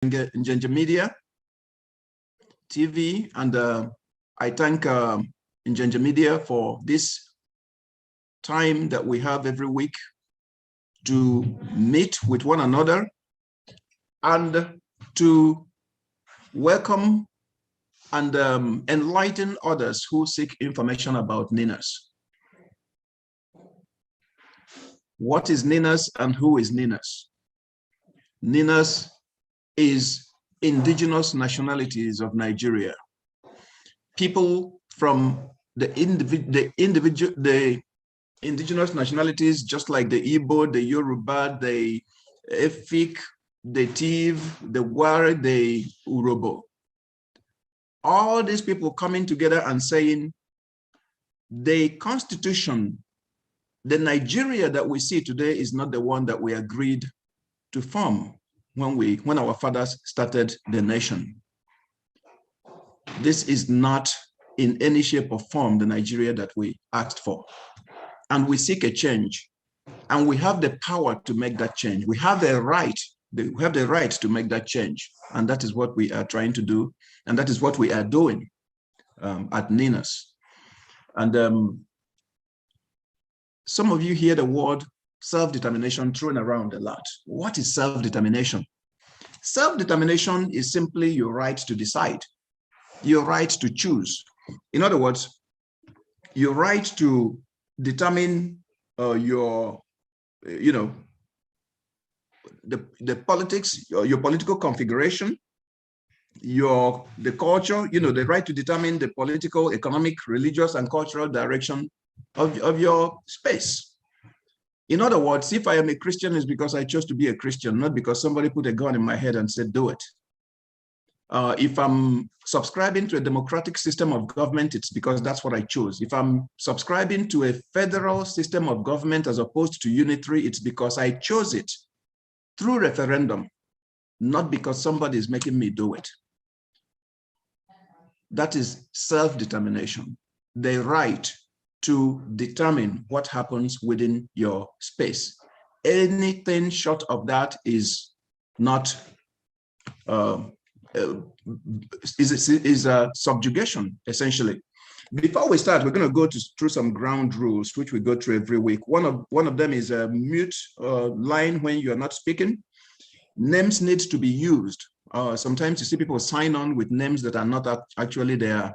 Njenje Media TV, and I thank Njenje Media for this time that we have every week to meet with one another and to welcome and enlighten others who seek information about NINAS. What is NINAS and who is NINAS? NINAS is Indigenous Nationalities of Nigeria. People from the indigenous nationalities, just like the Igbo, the Yoruba, the Efik, the Tiv, the Wari, the Urobo. All these people coming together and saying the constitution, the Nigeria that we see today is not the one that we agreed to form when our fathers started the nation. This is not in any shape or form the Nigeria that we asked for. And we seek a change. And we have the power to make that change. We have the right to make that change. And that is what we are trying to do. And that is what we are doing at NINAS. And some of you hear the word self-determination thrown around a lot. What is self-determination? Self-determination is simply your right to decide, your right to choose. In other words, your right to determine the politics, your political configuration, the culture, the right to determine the political, economic, religious, and cultural direction of your space. In other words, if I am a Christian, it's because I chose to be a Christian, not because somebody put a gun in my head and said, do it. If I'm subscribing to a democratic system of government, it's because that's what I chose. If I'm subscribing to a federal system of government as opposed to unitary, it's because I chose it through referendum, not because somebody is making me do it. That is self-determination, the right to determine what happens within your space. Anything short of that is not is a subjugation, essentially. Before we start, we're going to go through some ground rules, which we go through every week. One of them is a mute line when you are not speaking. Names need to be used. Sometimes you see people sign on with names that are not actually their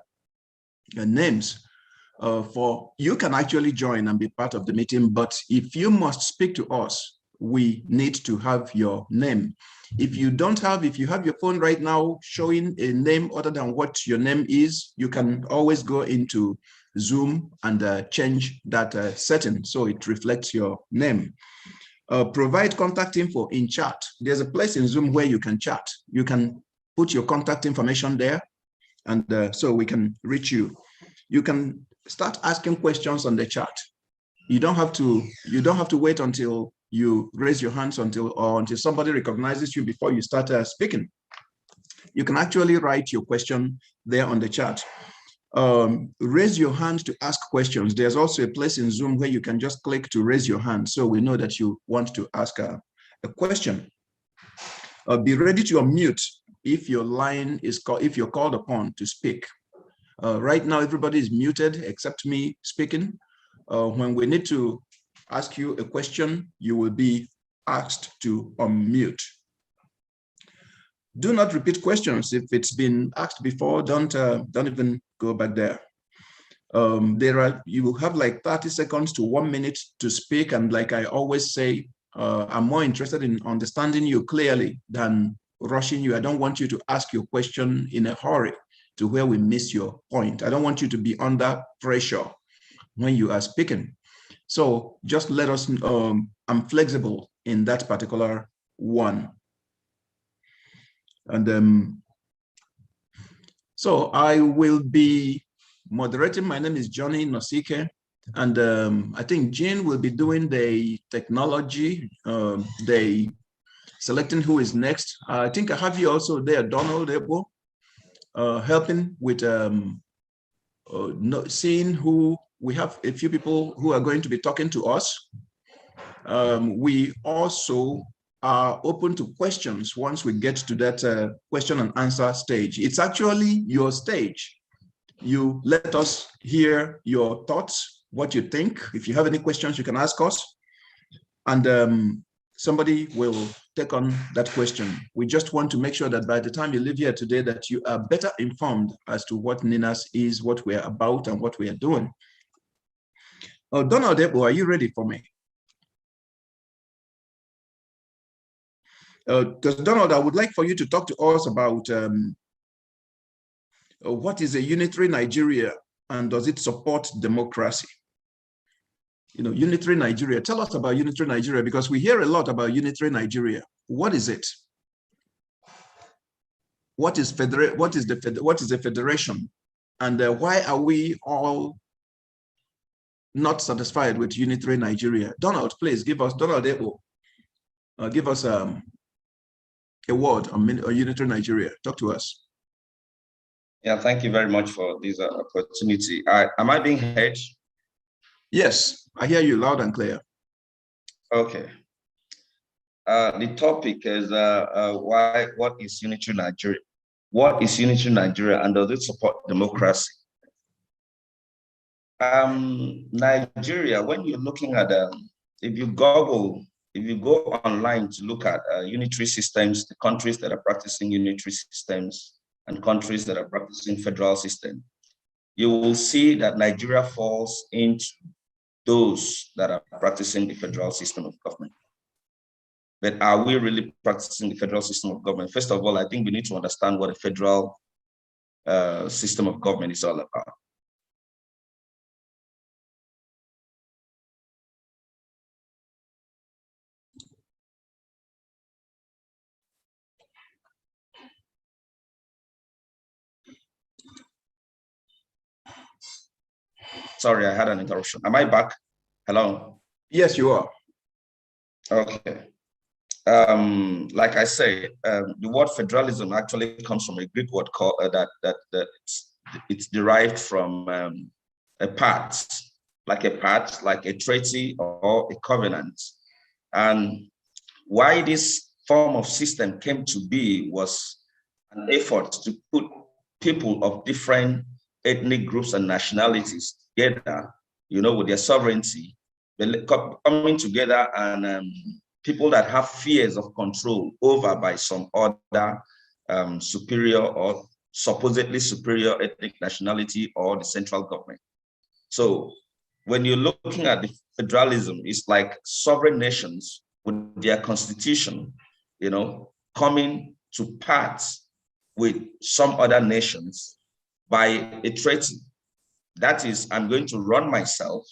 names. You can actually join and be part of the meeting, but if you must speak to us, we need to have your name. If you have your phone right now showing a name other than what your name is, you can always go into Zoom and change that setting so it reflects your name. Provide contact info in chat. There's a place in Zoom where you can chat. You can put your contact information there, and so we can reach you. You can start asking questions on the chat. You don't have to wait until you raise your hands until somebody recognizes you before you start speaking. You can actually write your question there on the chat. Raise your hand to ask questions. There's also a place in Zoom where you can just click to raise your hand, so we know that you want to ask a question. Be ready to unmute if your line is if you're called upon to speak. Right now, everybody is muted except me speaking. When we need to ask you a question, you will be asked to unmute. Do not repeat questions. If it's been asked before, don't even go back there. You will have like 30 seconds to 1 minute to speak. And like I always say, I'm more interested in understanding you clearly than rushing you. I don't want you to ask your question in a hurry to where we miss your point. I don't want you to be under pressure when you are speaking. So just let us, I'm flexible in that particular one. And so I will be moderating. My name is Johnny Nosike, and I think Jean will be doing the technology, the selecting who is next. I think I have you also there, Donald Ebo, helping with seeing who we have. A few people who are going to be talking to us. We also are open to questions once we get to that question and answer stage. It's actually your stage. You let us hear your thoughts, what you think. If you have any questions, you can ask us, and somebody will take on that question. We just want to make sure that by the time you leave here today, that you are better informed as to what NINAS is, what we're about, and what we are doing. Oh, Donald Ebo, are you ready for me? Because Donald, I would like for you to talk to us about what is a unitary Nigeria and does it support democracy? You know, unitary Nigeria. Tell us about unitary Nigeria, because we hear a lot about unitary Nigeria. What is it? What is the federation? And why are we all not satisfied with unitary Nigeria? Donald, please give us, Donald Ebo, give us a word on unitary Nigeria. Talk to us. Yeah, thank you very much for this opportunity. Am I being heard? Yes, I hear you loud and clear. Okay. The topic is what is unitary Nigeria? What is unitary Nigeria and does it support democracy? Nigeria, when you're looking at, if you go online to look at unitary systems, the countries that are practicing unitary systems and countries that are practicing federal system, you will see that Nigeria falls into those that are practicing the federal system of government. But are we really practicing the federal system of government? First of all, I think we need to understand what a federal system of government is all about. Sorry, I had an interruption. Am I back? Hello? Yes, you are. Okay. Like I say, the word federalism actually comes from a Greek word called it's derived from a pact, like a treaty or a covenant. And why this form of system came to be was an effort to put people of different ethnic groups and nationalities together, you know, with their sovereignty, coming together, and people that have fears of control over by some other superior or supposedly superior ethnic nationality or the central government. So when you're looking at the federalism, it's like sovereign nations with their constitution, you know, coming to parts with some other nations by a treaty. That is, I'm going to run myself,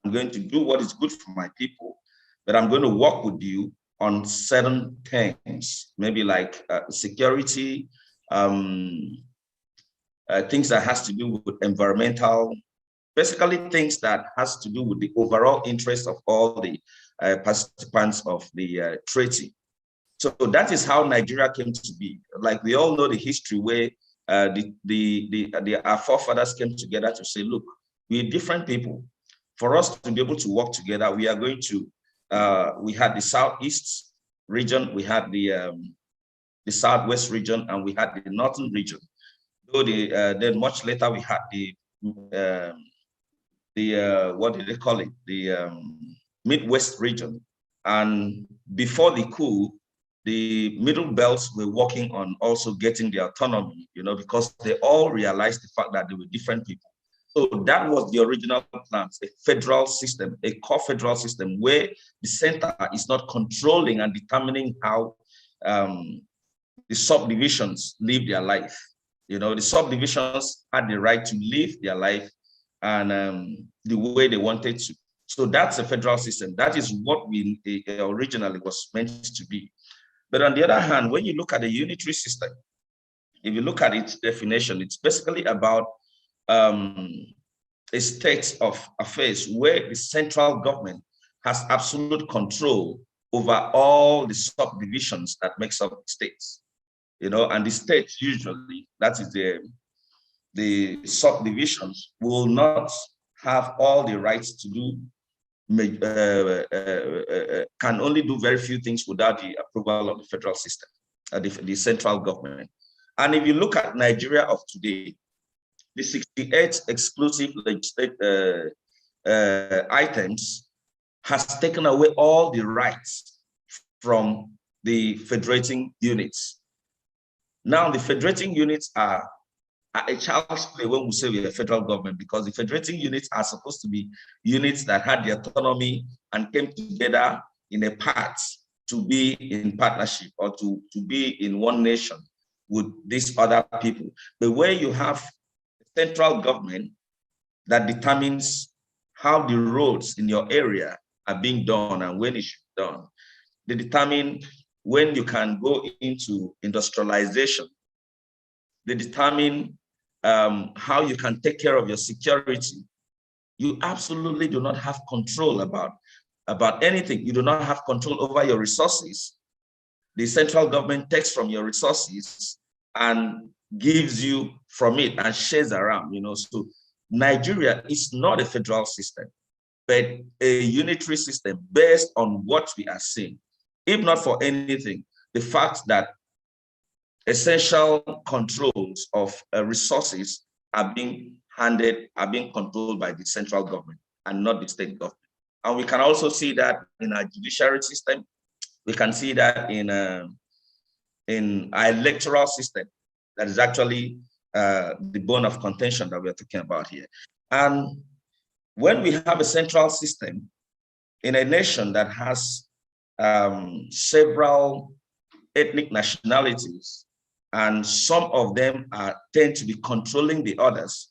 I'm going to do what is good for my people, but I'm going to work with you on certain things, maybe like security, things that has to do with environmental, basically things that has to do with the overall interest of all the participants of the treaty. So that is how Nigeria came to be. Like we all know the history where our forefathers came together to say, look, we're different people. For us to be able to work together, we are going to, we had the Southeast region, we had the Southwest region, and we had the Northern region. Though then much later we had what did they call it? The Midwest region. And before the coup, the middle belts were working on also getting the autonomy, you know, because they all realized the fact that they were different people. So that was the original plan, a federal system, a core federal system where the center is not controlling and determining how the subdivisions live their life. You know, the subdivisions had the right to live their life and the way they wanted to. So that's a federal system. That is what we originally was meant to be. But on the other hand, when you look at the unitary system, if you look at its definition, it's basically about a state of affairs where the central government has absolute control over all the subdivisions that makes up states. You know, and the states usually, that is the subdivisions, will not have all the rights to do can only do very few things without the approval of the federal system, the central government. And if you look at Nigeria of today, the 68 exclusive legislative items has taken away all the rights from the federating units. Now, the federating units are a child's play when we say we're a federal government, because the federating units are supposed to be units that had the autonomy and came together in a part to be in partnership or to be in one nation with these other people. But where you have a central government that determines how the roads in your area are being done and when it should be done, they determine when you can go into industrialization, they determine how you can take care of your security. You absolutely do not have control about anything. You do not have control over your resources. The central government takes from your resources and gives you from it and shares around, So Nigeria is not a federal system, but a unitary system based on what we are seeing. If not for anything, the fact that essential controls of resources are being controlled by the central government and not the state government. And we can also see that in our judiciary system. We can see that in our electoral system. That is actually the bone of contention that we're talking about here. And when we have a central system in a nation that has several ethnic nationalities, and some of them tend to be controlling the others,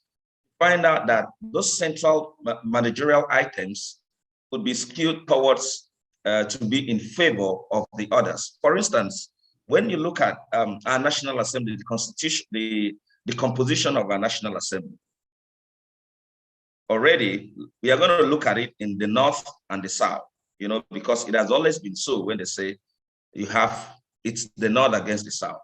find out that those central managerial items would be skewed towards to be in favor of the others. For instance, when you look at our National Assembly, the Constitution, the composition of our National Assembly, already we are going to look at it in the North and the South, because it has always been so when they say it's the North against the South.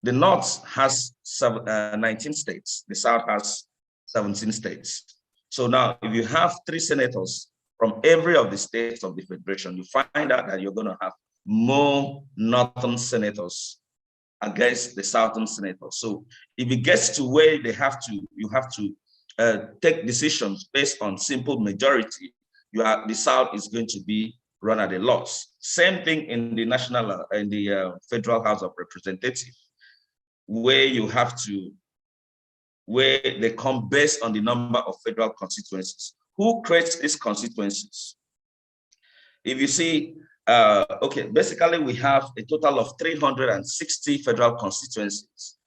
The North has 19 states, the South has 17 states. So now, if you have 3 senators from every of the states of the Federation, you find out that you're going to have more Northern senators against the Southern senators. So if it gets to where you have to take decisions based on simple majority, the South is going to be run at a loss. Same thing in the Federal House of Representatives, where they come based on the number of federal constituencies. Who creates these constituencies? If you see, basically we have a total of 360 federal constituencies,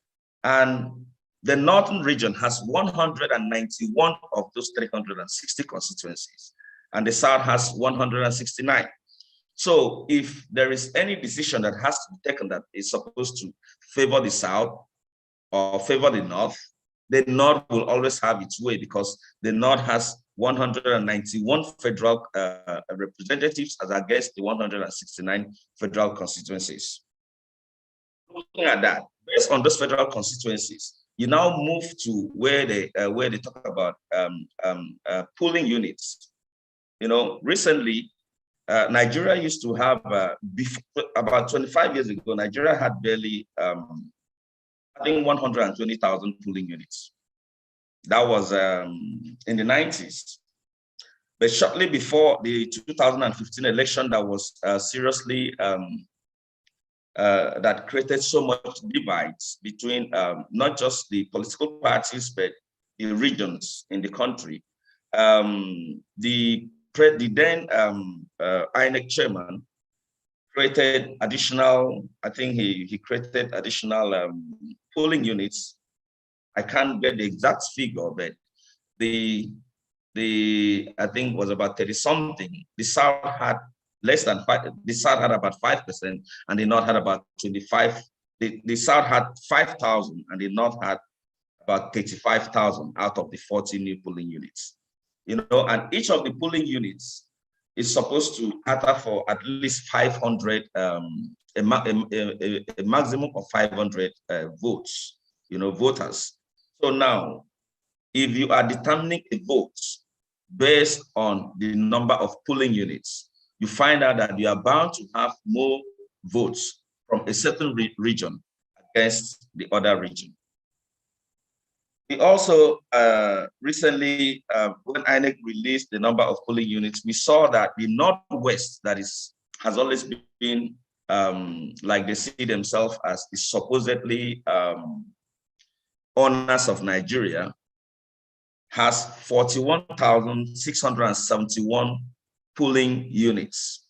and the Northern region has 191 of those 360 constituencies, and the South has 169. So if there is any decision that has to be taken that is supposed to favor the South or favor the North will always have its way, because the North has 191 federal representatives as against the 169 federal constituencies. Looking at that, based on those federal constituencies, you now move to where they talk about polling units. Recently, Nigeria used to have, about 25 years ago, Nigeria had barely, I think 120,000 polling units. That was in the 90s. But shortly before the 2015 election, that was seriously, that created so much divides between not just the political parties, but the regions in the country. The then INEC chairman created additional, I think he created additional polling units. I can't get the exact figure, but I think was about 30 something. The South had less than 5, the South had about 5%, and the North had about 25. The South had 5,000, and the North had about 35,000 out of the 40 new polling units. And each of the polling units is supposed to cater for at least 500, a maximum of 500 votes, voters. So now, if you are determining a vote based on the number of polling units, you find out that you are bound to have more votes from a certain region against the other region. We also recently, when INEC released the number of polling units, we saw that the Northwest, has always been like they see themselves as the supposedly owners of Nigeria, has 41,671 polling units.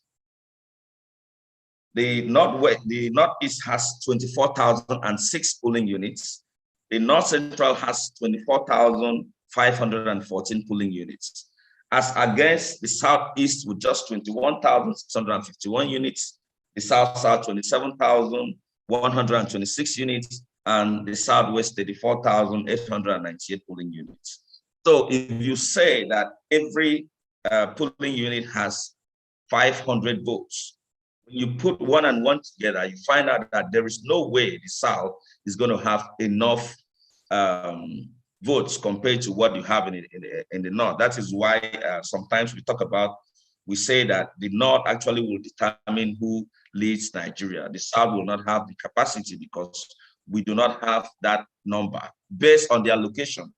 The Northeast has 24,006 polling units. The North Central has 24,514 polling units, as against the Southeast with just 21,651 units, the South 27,126 units, and the Southwest 34,898 polling units. So if you say that every polling unit has 500 votes, when you put one and one together, you find out that there is no way the South is going to have enough votes compared to what you have in the North. That is why sometimes we say that the North actually will determine who leads Nigeria. The South will not have the capacity because we do not have that number based on the allocation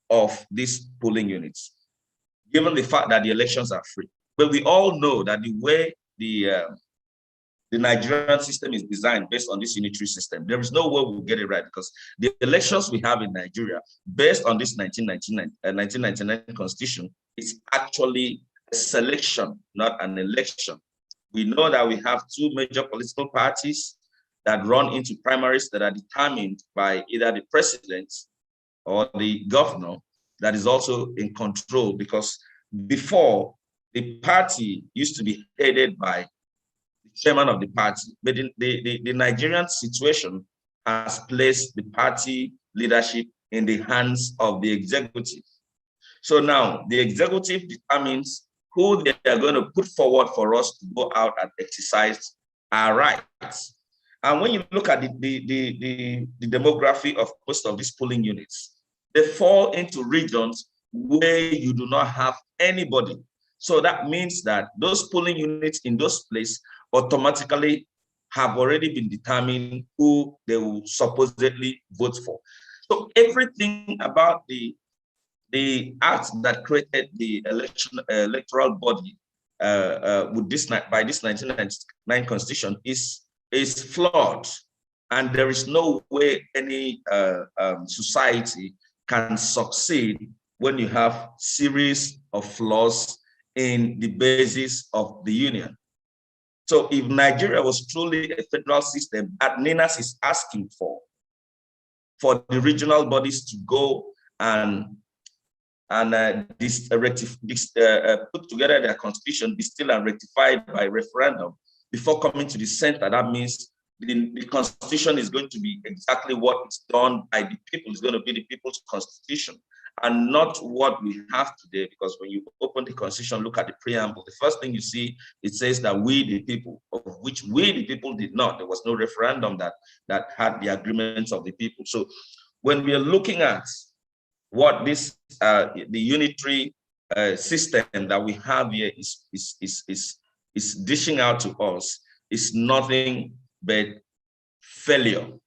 of these polling units, given the fact that the elections are free. But we all know that the way the Nigerian system is designed based on this unitary system, there is no way we'll get it right, because the elections we have in Nigeria, based on this 1999 constitution, is actually a selection, not an election. We know that we have two major political parties that run into primaries that are determined by either the president or the governor that is also in control, because before, the party used to be headed by the chairman of the party, but the Nigerian situation has placed the party leadership in the hands of the executive. So now the executive determines who they are going to put forward for us to go out and exercise our rights. And when you look at the demography of most of these polling units, they fall into regions where you do not have anybody. So that means that those polling units in those places automatically have already been determined who they will supposedly vote for. So everything about the act that created the electoral body with this by this 1999 constitution is flawed, and there is no way any society can succeed when you have series of flaws in the basis of the union. So if Nigeria was truly a federal system, that NINAS is asking for the regional bodies to go and put together their constitution, distill and rectified by referendum before coming to the center. That means the constitution is going to be exactly what is done by the people. It's going to be the people's constitution and not what we have today. Because when you open the constitution, look at the preamble, the first thing you see, it says that we the people, of which we the people did not. There was no referendum that had the agreements of the people. So when we are looking at what this the unitary system that we have here is dishing out to us, is nothing but failure.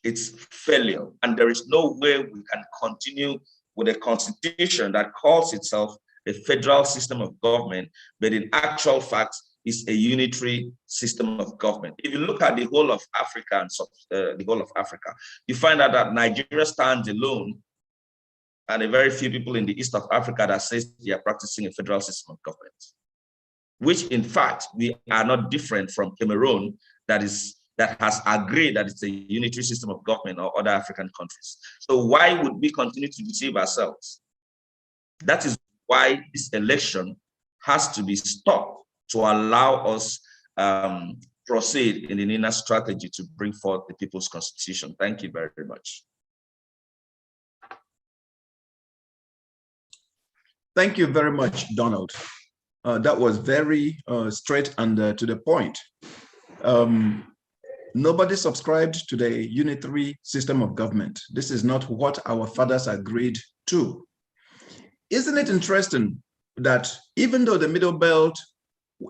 It's failure, and there is no way we can continue with a constitution that calls itself a federal system of government, but in actual fact is a unitary system of government. If you look at the whole of Africa and you find out that Nigeria stands alone, and a very few people in the east of Africa that says they are practicing a federal system of government, which in fact we are not different from Cameroon, that has agreed that it's a unitary system of government, or other African countries. So why would we continue to deceive ourselves? That is why this election has to be stopped to allow us proceed in the NINA strategy to bring forth the people's constitution. Thank you very much. Thank you very much, Donald. That was very straight and to the point. Nobody subscribed to the unitary system of government. This is not what our fathers agreed to. isn't it interesting that even though the Middle Belt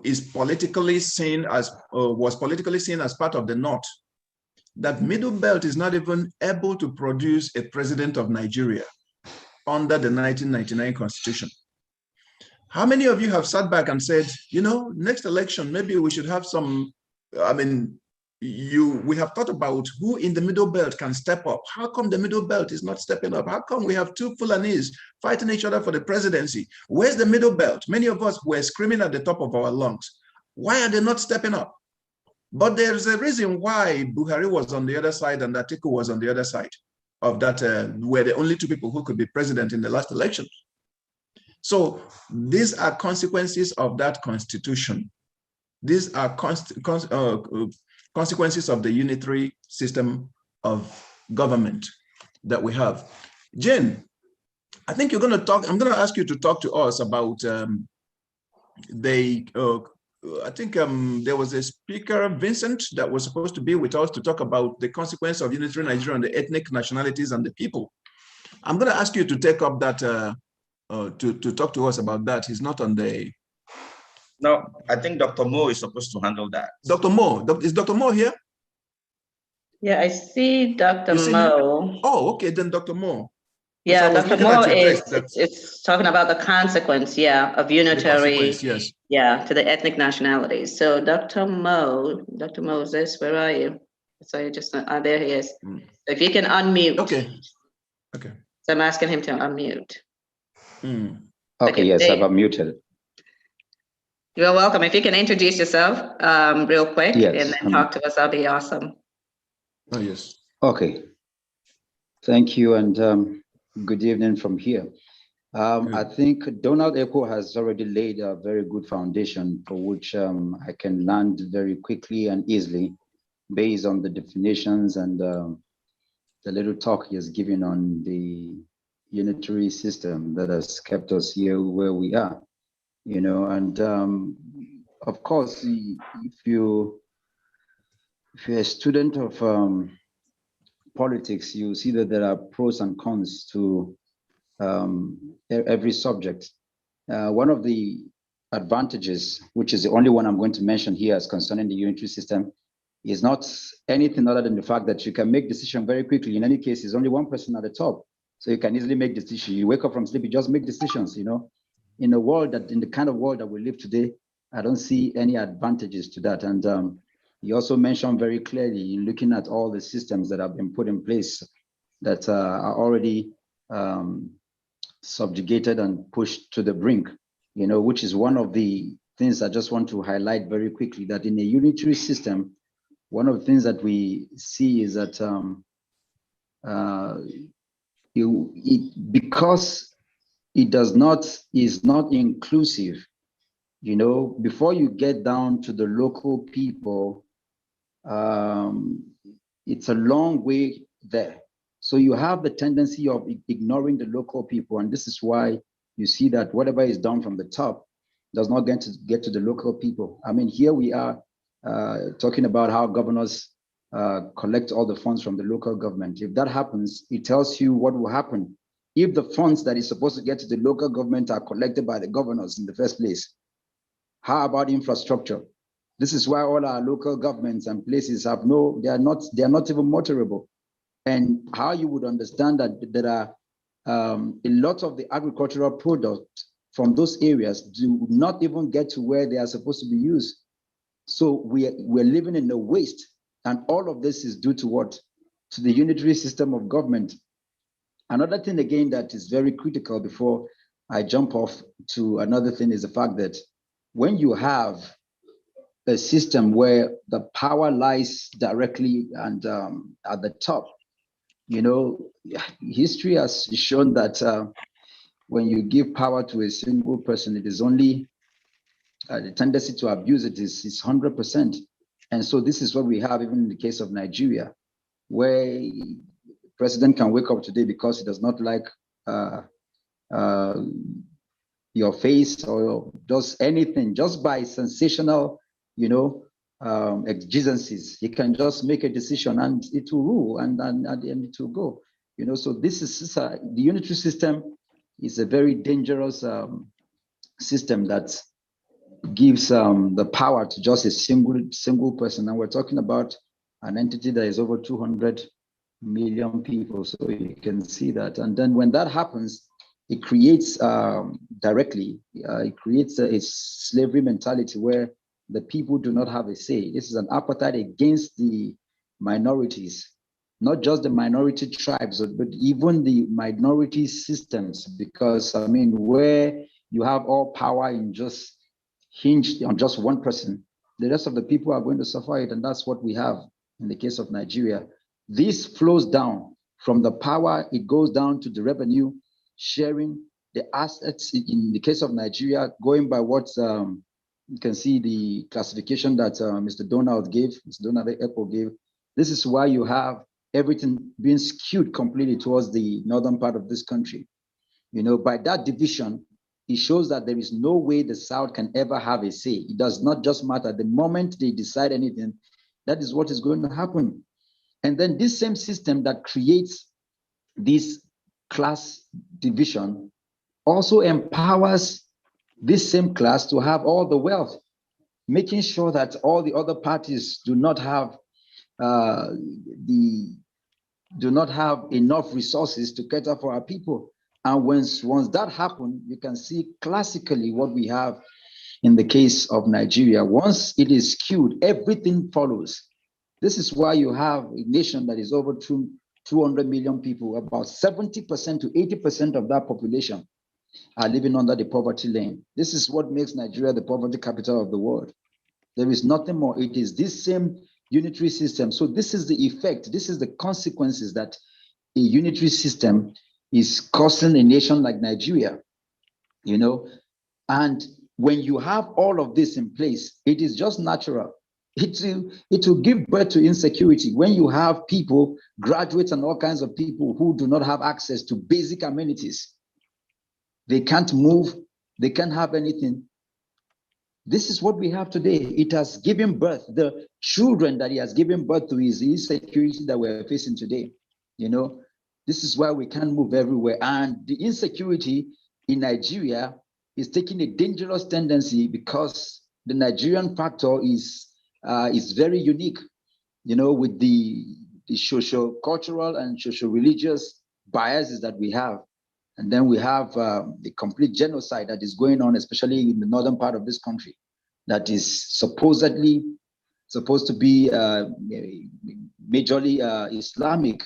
is politically seen as, was politically seen as part of the North, that Middle Belt is not even able to produce a president of Nigeria under the 1999 Constitution? How many of you have sat back and said, you know, next election, maybe we should have some, I mean, we have thought about who in the Middle Belt can step up. How come the Middle Belt is not stepping up? How come we have two Fulanis fighting each other for the presidency? Where's the Middle Belt? Many of us were screaming at the top of our lungs. Why are they not stepping up? But there's a reason why Buhari was on the other side and Atiku was on the other side of that, were the only two people who could be president in the last election. So these are consequences of that constitution. These are consequences of the unitary system of government that we have. Jane, I think you're going to talk, I'm going to ask you to talk to us about I think there was a speaker, Vincent, that was supposed to be with us to talk about the consequence of unitary Nigeria on the ethnic nationalities and the people. I'm going to ask you to take up that, to talk to us about that. He's not on the... No, I think Dr. Mo is supposed to handle that. Dr. Mo, is Dr. Mo here? Yeah, I see Dr. Mo. Oh, okay, then Dr. Mo. Yeah, Dr. Mo is talking about the consequence, yeah, of unitary, yes. Yeah, to the ethnic nationalities. So Dr. Moses, where are you? So you just, there he is. If you can unmute. Okay. So I'm asking him to unmute. Okay, yes, I've unmuted. You're welcome. If you can introduce yourself real quick, yes, and then talk to us, that'll be awesome. Oh, yes. Okay. Thank you, and good evening from here. I think Donald Echo has already laid a very good foundation for which I can land very quickly and easily based on the definitions and the little talk he has given on the unitary system that has kept us here where we are, you know. And of course, if you're a student of politics, you see that there are pros and cons to every subject. One of the advantages, which is the only one I'm going to mention here as concerning the unitary system, is not anything other than the fact that you can make decisions very quickly. In any case, there's only one person at the top, so you can easily make decisions. You wake up from sleep, you just make decisions, you know. In the kind of world that we live today, I don't see any advantages to that. And you also mentioned very clearly, looking at all the systems that have been put in place that are already subjugated and pushed to the brink, you know, which is one of the things I just want to highlight very quickly, that in a unitary system, one of the things that we see is that because it is not inclusive, you know, before you get down to the local people, it's a long way there. So you have the tendency of ignoring the local people, and this is why you see that whatever is done from the top does not get to the local people. I mean, here we are talking about how governors collect all the funds from the local government. If that happens, it tells you what will happen if the funds that is supposed to get to the local government are collected by the governors in the first place. How about infrastructure? This is why all our local governments and places have they are not even motorable. And how you would understand that there are a lot of the agricultural products from those areas do not even get to where they are supposed to be used. So we're living in a waste, and all of this is due to what? To the unitary system of government. Another thing again that is very critical before I jump off to another thing is the fact that when you have a system where the power lies directly and at the top, you know, history has shown that when you give power to a single person, it is only the tendency to abuse it is 100%. And so this is what we have even in the case of Nigeria, where the president can wake up today because he does not like your face or does anything just by sensational, you know, exigencies. He can just make a decision and it will rule and it will go. You know, so this is the unitary system is a very dangerous system that gives the power to just a single person. And we're talking about an entity that is over 200 million people. So you can see that. And then when that happens, it creates directly, it creates a slavery mentality where the people do not have a say. This is an apartheid against the minorities, not just the minority tribes, but even the minority systems, because I mean, where you have all power in just hinged on just one person, the rest of the people are going to suffer it. And that's what we have in the case of Nigeria. This flows down from the power, it goes down to the revenue sharing, the assets. In the case of Nigeria, going by what you can see the classification that Mr. Donald gave, Mr. Donald Epo gave. This is why you have everything being skewed completely towards the northern part of this country. You know, by that division, it shows that there is no way the South can ever have a say. It does not just matter. The moment they decide anything, that is what is going to happen. And then this same system that creates this class division also empowers this same class to have all the wealth, making sure that all the other parties do not have enough resources to cater for our people. And once that happens, you can see classically what we have in the case of Nigeria. Once it is skewed, everything follows. This is why you have a nation that is over 200 million people. About 70% to 80% of that population are living under the poverty lane. This is what makes Nigeria the poverty capital of the world. There is nothing more. It is this same unitary system. So this is the effect. This is the consequences that a unitary system is causing a nation like Nigeria, you know. And when you have all of this in place, it is just natural. It will give birth to insecurity when you have people, graduates and all kinds of people who do not have access to basic amenities. They can't move, they can't have anything. This is what we have today. It has given birth, the children that he has given birth to is the insecurity that we're facing today. You know, this is why we can't move everywhere. And the insecurity in Nigeria is taking a dangerous tendency because the Nigerian factor is very unique, you know, with the social, cultural and social religious biases that we have. And then we have the complete genocide that is going on, especially in the northern part of this country, that is supposedly supposed to be majorly Islamic.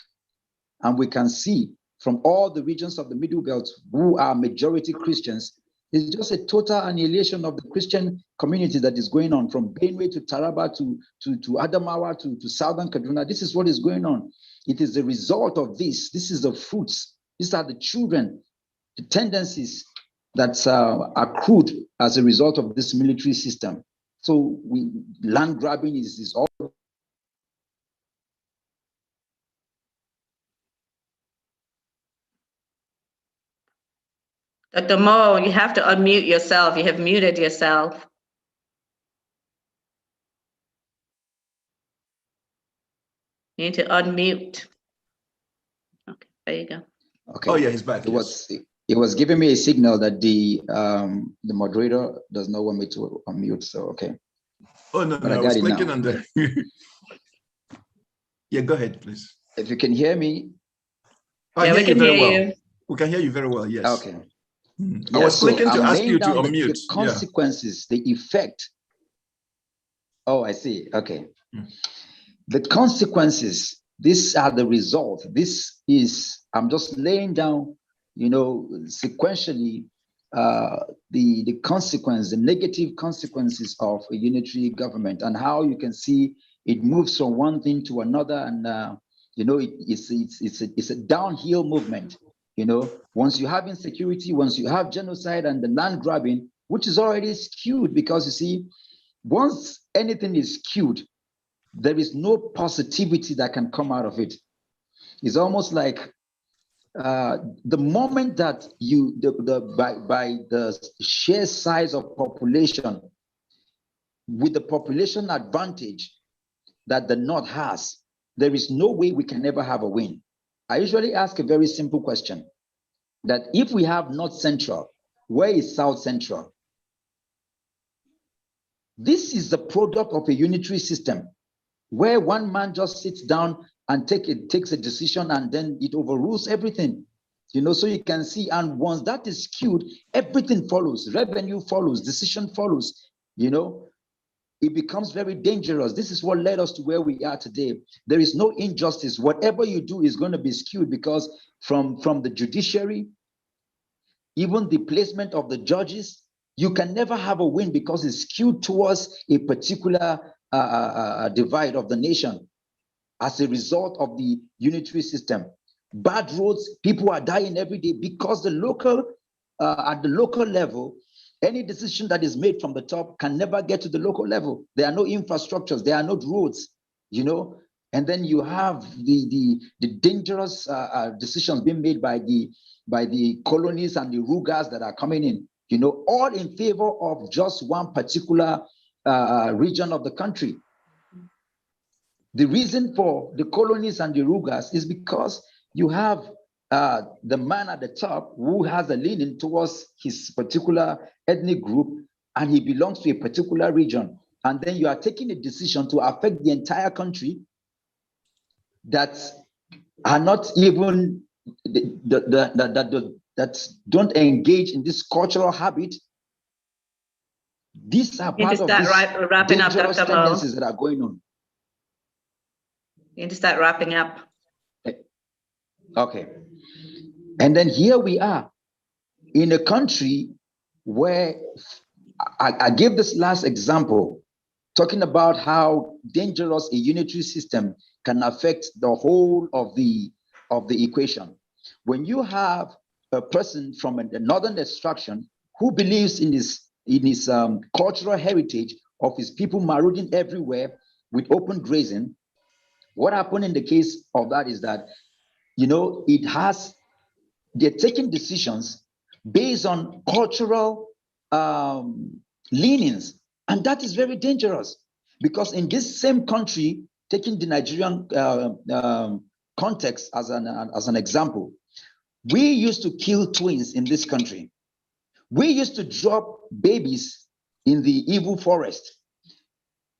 And we can see from all the regions of the Middle Belt who are majority Christians, it's just a total annihilation of the Christian community that is going on from Benue to Taraba to Adamawa to Southern Kaduna. This is what is going on. It is the result of this. This is the fruits. These are the children, the tendencies that are accrued as a result of this military system. So land grabbing is all. Dr. Mo, you have to unmute yourself. You have muted yourself. You need to unmute. Okay, there you go. Okay. Oh yeah, he's back. It was giving me a signal that the moderator does not want me to unmute. So okay. Oh no, I was clicking on the. Yeah, go ahead, please. If you can hear me. I hear you very well. We can hear you very well. Yes. Okay. Yes, I was clicking to ask you to unmute. The consequences, the effect. Oh, I see. Okay. The consequences, these are the result. This is, I'm just laying down, you know, sequentially, the consequence, the negative consequences of a unitary government and how you can see it moves from one thing to another. And, you know, it's a downhill movement. You know, once you have insecurity, once you have genocide and the land grabbing, which is already skewed, because you see, once anything is skewed, there is no positivity that can come out of it. It's almost like the moment that by the sheer size of population, with the population advantage that the North has, there is no way we can ever have a win. I usually ask a very simple question. that if we have North Central, where is South Central? This is the product of a unitary system where one man just sits down and takes a decision and then it overrules everything. You know, so you can see, and once that is skewed, everything follows, revenue follows, decision follows, you know, it becomes very dangerous. This is what led us to where we are today. There is no injustice. Whatever you do is going to be skewed because from the judiciary, even the placement of the judges, you can never have a win because it's skewed towards a particular divide of the nation as a result of the unitary system. Bad roads, people are dying every day because the local, at the local level, any decision that is made from the top can never get to the local level. There are no infrastructures, there are no roads, you know, and then you have the dangerous decisions being made by the colonies and the Rugas that are coming in, you know, all in favor of just one particular region of the country. The reason for the colonies and the Rugas is because you have the man at the top who has a leaning towards his particular ethnic group and he belongs to a particular region. And then you are taking a decision to affect the entire country that are not even, that don't engage in this cultural habit. These are part of these dangerous tendencies that are going on. You need to start wrapping up. Okay. And then here we are in a country where I gave this last example, talking about how dangerous a unitary system can affect the whole of the equation. When you have a person from a northern extraction who believes in his cultural heritage of his people marauding everywhere with open grazing, what happened in the case of that is that, you know, they're taking decisions based on cultural leanings. And that is very dangerous because in this same country, taking the Nigerian context as an example, we used to kill twins in this country. We used to drop babies in the evil forest.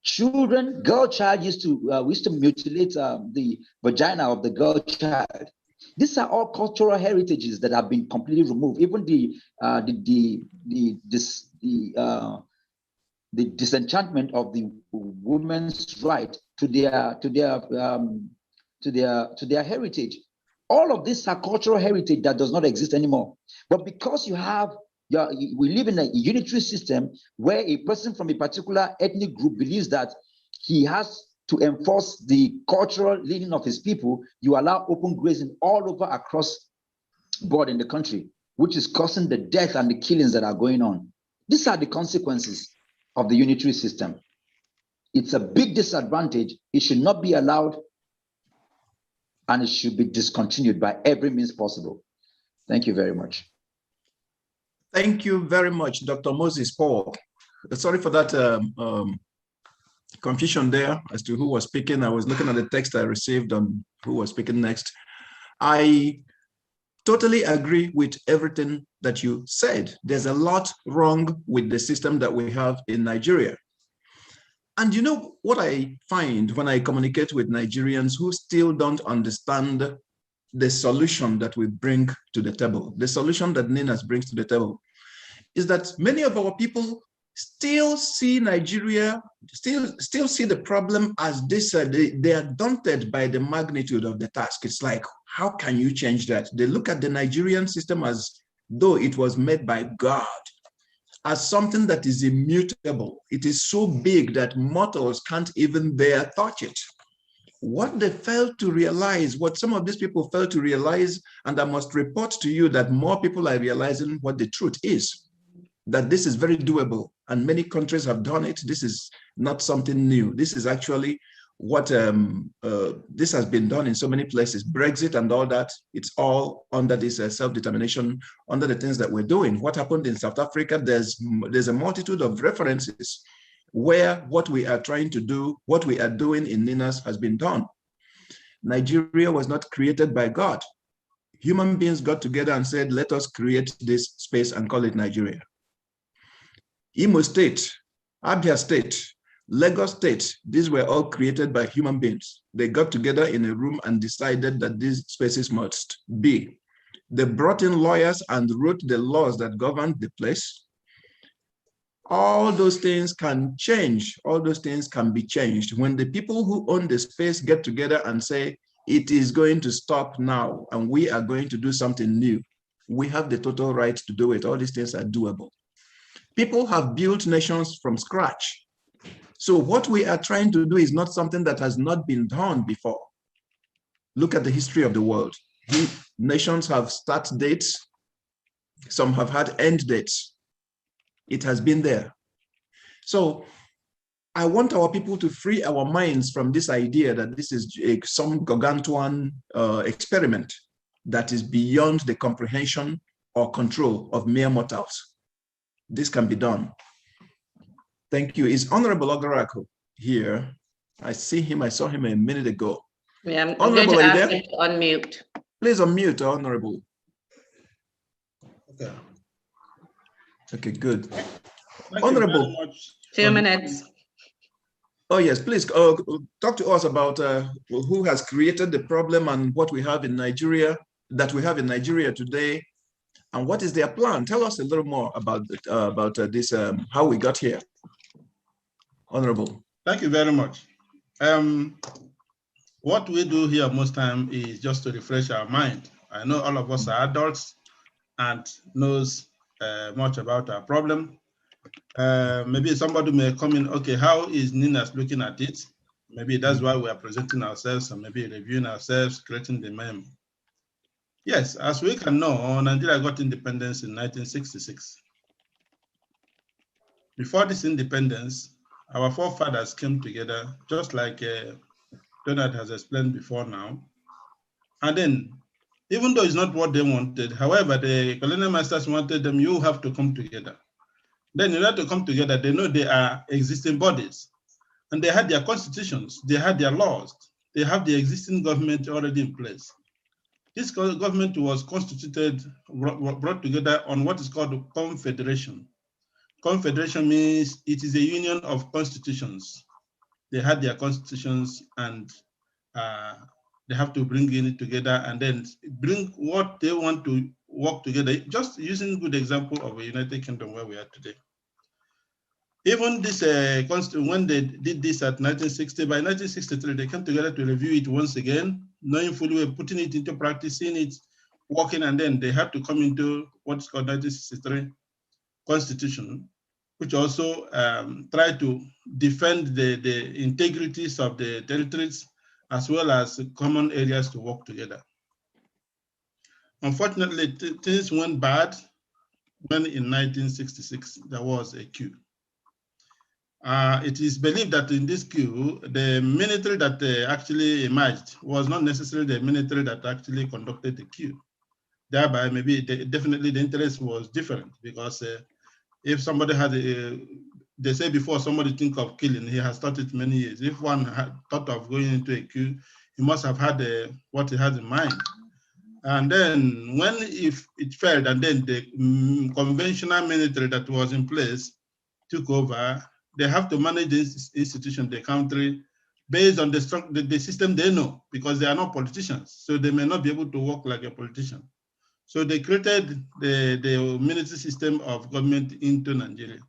Children, girl child we used to mutilate the vagina of the girl child. These are all cultural heritages that have been completely removed. Even the disenchantment of the woman's right to their heritage. All of these are cultural heritage that does not exist anymore. But because we live in a unitary system where a person from a particular ethnic group believes that he has to enforce the cultural leaning of his people, you allow open grazing all over across board in the country, which is causing the death and the killings that are going on. These are the consequences of the unitary system. It's a big disadvantage. It should not be allowed, and it should be discontinued by every means possible. Thank you very much. Thank you very much, Dr. Moses Paul. Sorry for that confusion there as to who was speaking. I was looking at the text I received on who was speaking next. I totally agree with everything that you said. There's a lot wrong with the system that we have in Nigeria. And you know what I find when I communicate with Nigerians who still don't understand the solution that we bring to the table, the solution that NINAS brings to the table, is that many of our people still see Nigeria, still see the problem as this, they are daunted by the magnitude of the task. It's like, how can you change that? They look at the Nigerian system as though it was made by God, as something that is immutable. It is so big that mortals can't even dare touch it. What they failed to realize, what some of these people failed to realize, and I must report to you that more people are realizing what the truth is, that this is very doable, and many countries have done it. This is not something new. This is actually what this has been done in so many places. Brexit and all that, it's all under this self-determination, under the things that we're doing. What happened in South Africa, there's a multitude of references where what we are trying to do, what we are doing in NINAS has been done. Nigeria was not created by God. human beings got together and said, let us create this space and call it Nigeria. Imo State, Abia State, Lagos State, these were all created by human beings. They got together in a room and decided that these spaces must be. They brought in lawyers and wrote the laws that governed the place. All those things can change. All those things can be changed. When the people who own the space get together and say, it is going to stop now, and we are going to do something new, we have the total right to do it. All these things are doable. People have built nations from scratch. So what we are trying to do is not something that has not been done before. Look at the history of the world. Nations have start dates. Some have had end dates. It has been there. So I want our people to free our minds from this idea that this is some gargantuan experiment that is beyond the comprehension or control of mere mortals. This can be done. Thank you. Is Honorable Ogarako here? I see him. I saw him a minute ago. Yeah, I'm going to ask him to unmute. Please unmute, Honorable. Okay. Okay, good. Thank Honorable. you very much. 2 minutes. Oh, yes, please talk to us about who has created the problem and what we have in Nigeria, today, and what is their plan? Tell us a little more about this, how we got here. Honorable. Thank you very much. What we do here most time is just to refresh our mind. I know all of us are adults and knows much about our problem. Maybe somebody may come in, okay, how is Ninas looking at it? Maybe that's why we are presenting ourselves and maybe reviewing ourselves, creating the meme. Yes, as we can know, Nigeria got independence in 1966. Before this independence, our forefathers came together, just like Donald has explained before now. And then, even though it's not what they wanted, however, the colonial masters wanted them, you have to come together. Then in order to come together, they know they are existing bodies. And they had their constitutions, they had their laws, they have the existing government already in place. This government was constituted, brought together on what is called a confederation. Confederation means it is a union of constitutions. They had their constitutions and they have to bring it together and then bring what they want to work together. Just using a good example of a United Kingdom where we are today. Even this, when they did this at 1960, by 1963, they came together to review it once again, knowing fully well, putting it into practice, seeing it working, and then they had to come into what's called 1963 Constitution, which also tried to defend the integrities of the territories as well as common areas to work together. Unfortunately, things went bad when in 1966 there was a coup. It is believed that in this coup, the military that actually emerged was not necessarily the military that actually conducted the coup. Thereby, maybe definitely the interest was different because if somebody had, they say before somebody think of killing, he has thought it many years. If one had thought of going into a coup, he must have had what he had in mind. And then when if it failed and then the conventional military that was in place took over, they have to manage this institution, the country, based on the system they know, because they are not politicians. So they may not be able to work like a politician. So they created the military system of government into Nigeria.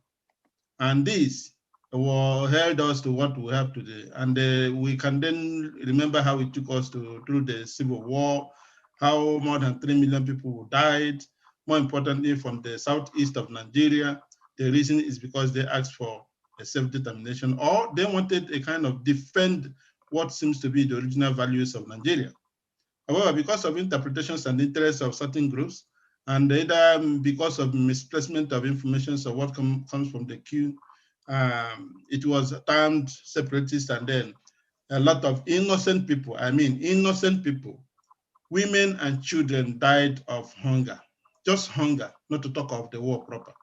And this held us to what we have today. And we can then remember how it took us through the Civil War, how more than 3 million people died. More importantly, from the southeast of Nigeria, the reason is because they asked for a self-determination, or they wanted a kind of defend what seems to be the original values of Nigeria. However, because of interpretations and interests of certain groups, and either because of misplacement of information of what comes from the coup, it was termed separatist, and then a lot of innocent people, innocent people, women and children died of hunger, just hunger, not to talk of the war proper.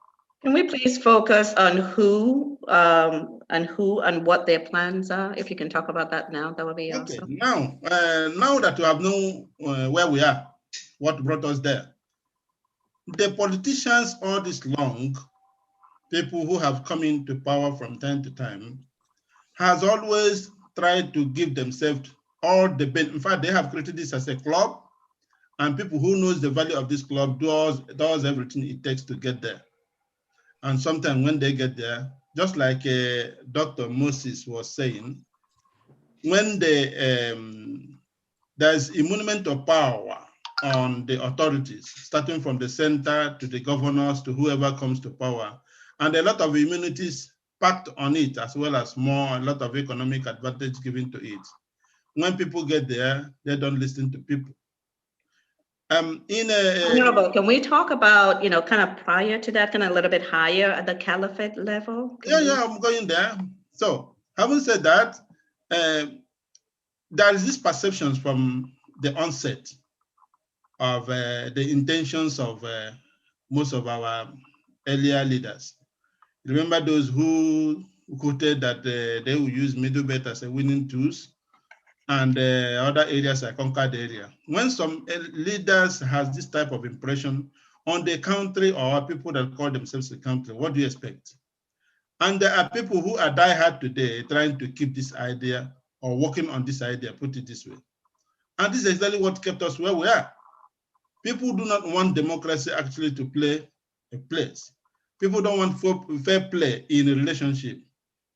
Can we please focus on who and what their plans are? If you can talk about that now, that would be awesome. Okay, now that you have known where we are, what brought us there. The politicians all this long, people who have come into power from time to time, has always tried to give themselves all the benefit. In fact, they have created this as a club, and people who knows the value of this club does everything it takes to get there. And sometimes when they get there, just like Dr. Moses was saying, when there's a monument of power on the authorities, starting from the center to the governors to whoever comes to power, and a lot of immunities packed on it, as well as a lot of economic advantage given to it. When people get there, they don't listen to people. Honorable, can we talk about, kind of prior to that, kind of a little bit higher at the caliphate level? Yeah, I'm going there. So, having said that, there is this perception from the onset of the intentions of most of our earlier leaders. Remember those who quoted that they will use middle belt as a winning tools, and other areas are conquered area. When some leaders has this type of impression on the country or people that call themselves a country, what do you expect? And there are people who are diehard today trying to keep this idea or working on this idea, put it this way. And this is exactly what kept us where we are. People do not want democracy actually to play a place. People don't want fair play in a relationship.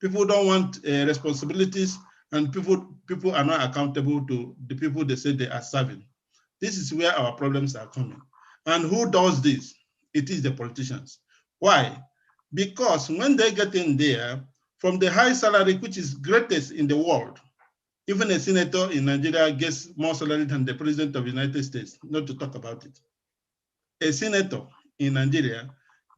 People don't want responsibilities, and people are not accountable to the people they say they are serving. This is where our problems are coming. And who does this? It is the politicians. Why? Because when they get in there, from the high salary, which is greatest in the world, even a senator in Nigeria gets more salary than the president of the United States, not to talk about it. A senator in Nigeria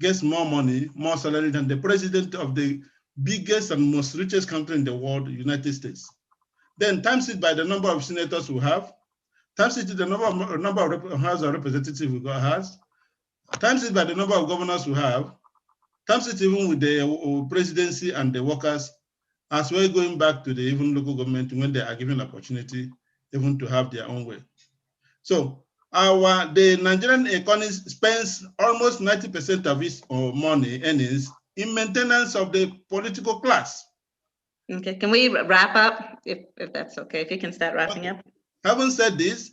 gets more money, more salary than the president of the biggest and most richest country in the world, the United States. Then times it by the number of senators we have, times it the number of House of Representatives we has, times it by the number of governors we have, times it even with the presidency and the workers, as well going back to the even local government when they are given opportunity even to have their own way. So the Nigerian economy spends almost 90% of its money earnings in maintenance of the political class. Okay, can we wrap up if that's okay? If you can start wrapping up. Having said this,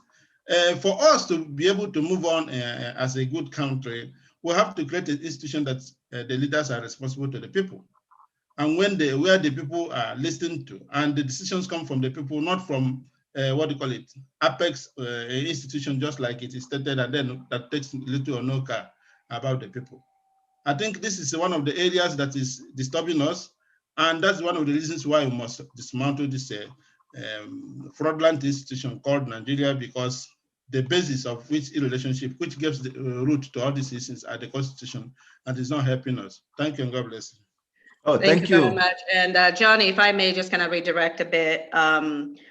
for us to be able to move on as a good country, we have to create an institution that the leaders are responsible to the people. And where the people are listened to, and the decisions come from the people, not from what do you call it, apex institution, just like it is stated, and then that takes little or no care about the people. I think this is one of the areas that is disturbing us, and that's one of the reasons why we must dismantle this fraudulent institution called Nigeria, because the basis of which relationship, which gives the root to all these issues, are the Constitution, and is not helping us. Thank you, and God bless you. Oh, thank you very much. And Johnny, if I may just kind of redirect a bit,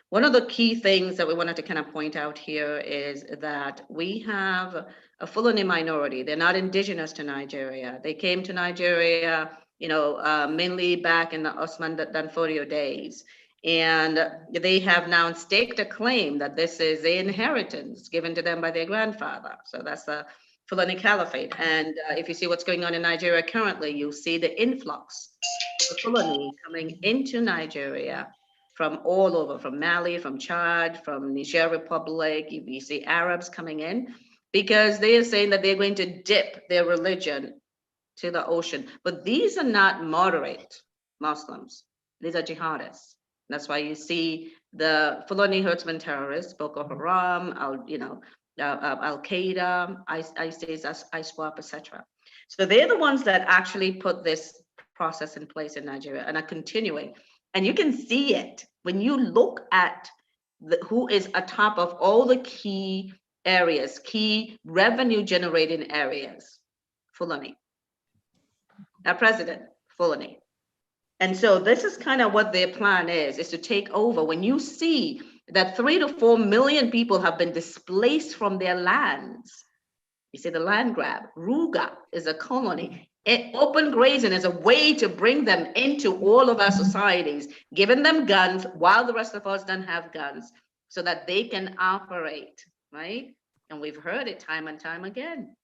one of the key things that we wanted to kind of point out here is that we have a Fulani minority. They're not indigenous to Nigeria. They came to Nigeria, mainly back in the Osman Danfodio days. And they have now staked a claim that this is the inheritance given to them by their grandfather. So that's the Fulani Caliphate. And if you see what's going on in Nigeria currently, you'll see the influx of Fulani coming into Nigeria from all over, from Mali, from Chad, from Niger Republic. You see Arabs coming in because they are saying that they're going to dip their religion to the ocean. But these are not moderate Muslims. These are jihadists. That's why you see the Fulani herdsmen terrorists, Boko Haram, Al-Qaeda, ISIS, ISWAP, etc. So they're the ones that actually put this process in place in Nigeria and are continuing. And you can see it when you look at who is atop of all the key areas, key revenue generating areas, Fulani. Our president, Fulani. And so this is kind of what their plan is to take over. When you see that 3 to 4 million people have been displaced from their lands, you see the land grab. Ruga is a colony. Open grazing is a way to bring them into all of our societies, giving them guns while the rest of us don't have guns so that they can operate, right? And we've heard it time and time again.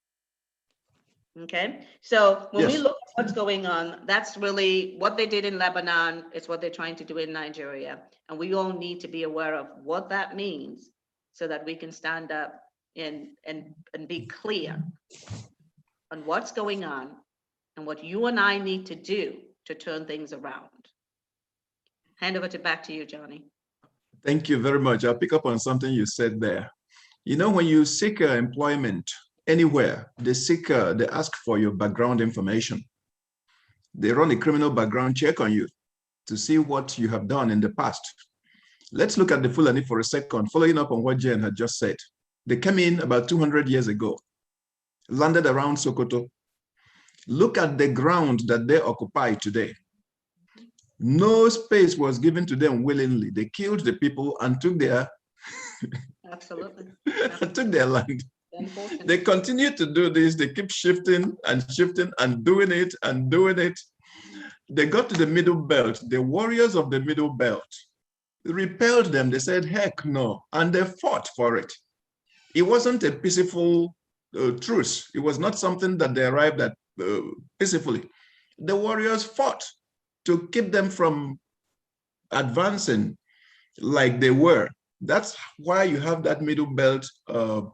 Okay, so when we Yes. look at what's going on, that's really what they did in Lebanon. It's what they're trying to do in Nigeria. And we all need to be aware of what that means so that we can stand up and be clear on what's going on and what you and I need to do to turn things around. Hand over back to you, Johnny. Thank you very much. I'll pick up on something you said there. You know, when you seek employment anywhere, they ask for your background information. They run a criminal background check on you to see what you have done in the past. Let's look at the Fulani for a second, following up on what Jen had just said. They came in about 200 years ago, landed around Sokoto. Look at the ground that they occupy today. No space was given to them willingly. They killed the people and took their Absolutely. took their land. They continue to do this. They keep shifting and shifting and doing it and doing it. They got to the middle belt. The warriors of the middle belt repelled them. They said, heck no. And they fought for it. It wasn't a peaceful truce. It was not something that they arrived at peacefully. The warriors fought to keep them from advancing like they were. That's why you have that middle belt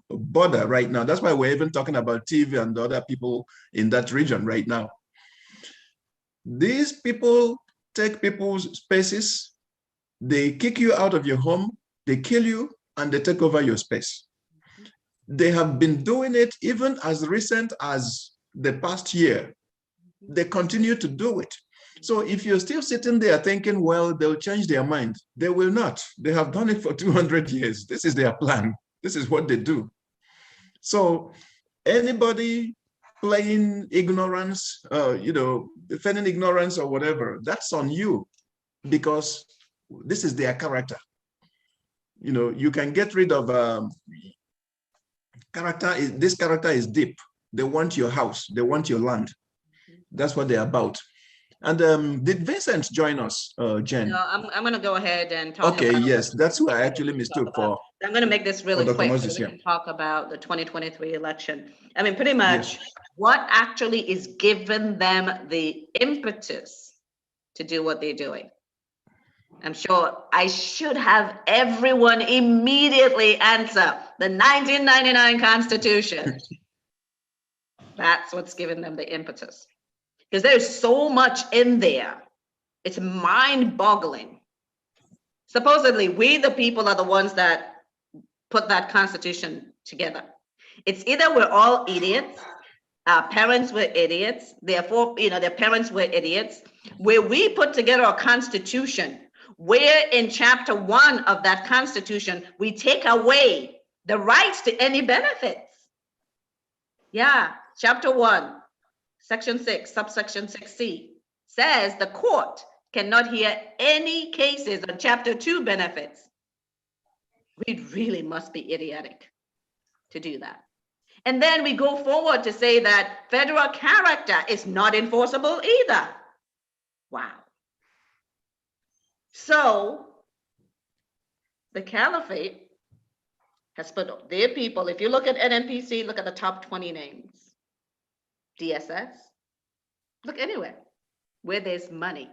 border right now. That's why we're even talking about TV and the other people in that region right now. These people take people's spaces, they kick you out of your home, they kill you, and they take over your space. They have been doing it even as recent as the past year. They continue to do it. So if you're still sitting there thinking, well, they'll change their mind, they will not. They have done it for 200 years. This is their plan. This is what they do. So anybody playing ignorance, defending ignorance or whatever, that's on you, because this is their character. You know, you can get rid of this character is deep. They want your house. They want your land. That's what they're about. And did Vincent join us, Jen? No, I'm going to go ahead and talk about. Okay, yes, that's who I actually mistook for. I'm going to make this really quick so we can talk about the 2023 election. I mean, pretty much what actually is giving them the impetus to do what they're doing. I'm sure I should have everyone immediately answer the 1999 Constitution. That's what's giving them the impetus. Because there's so much in there. It's mind-boggling. Supposedly, we the people are the ones that put that Constitution together. It's either we're all idiots, our parents were idiots, therefore, their parents were idiots, where we put together a Constitution, where in chapter 1 of that Constitution, we take away the rights to any benefits. Yeah, chapter 1. Section 6, subsection 6C says the court cannot hear any cases on chapter 2 benefits. We really must be idiotic to do that. And then we go forward to say that federal character is not enforceable either. Wow. So the caliphate has put their people, if you look at NNPC, look at the top 20 names. DSS, look anywhere where there's money,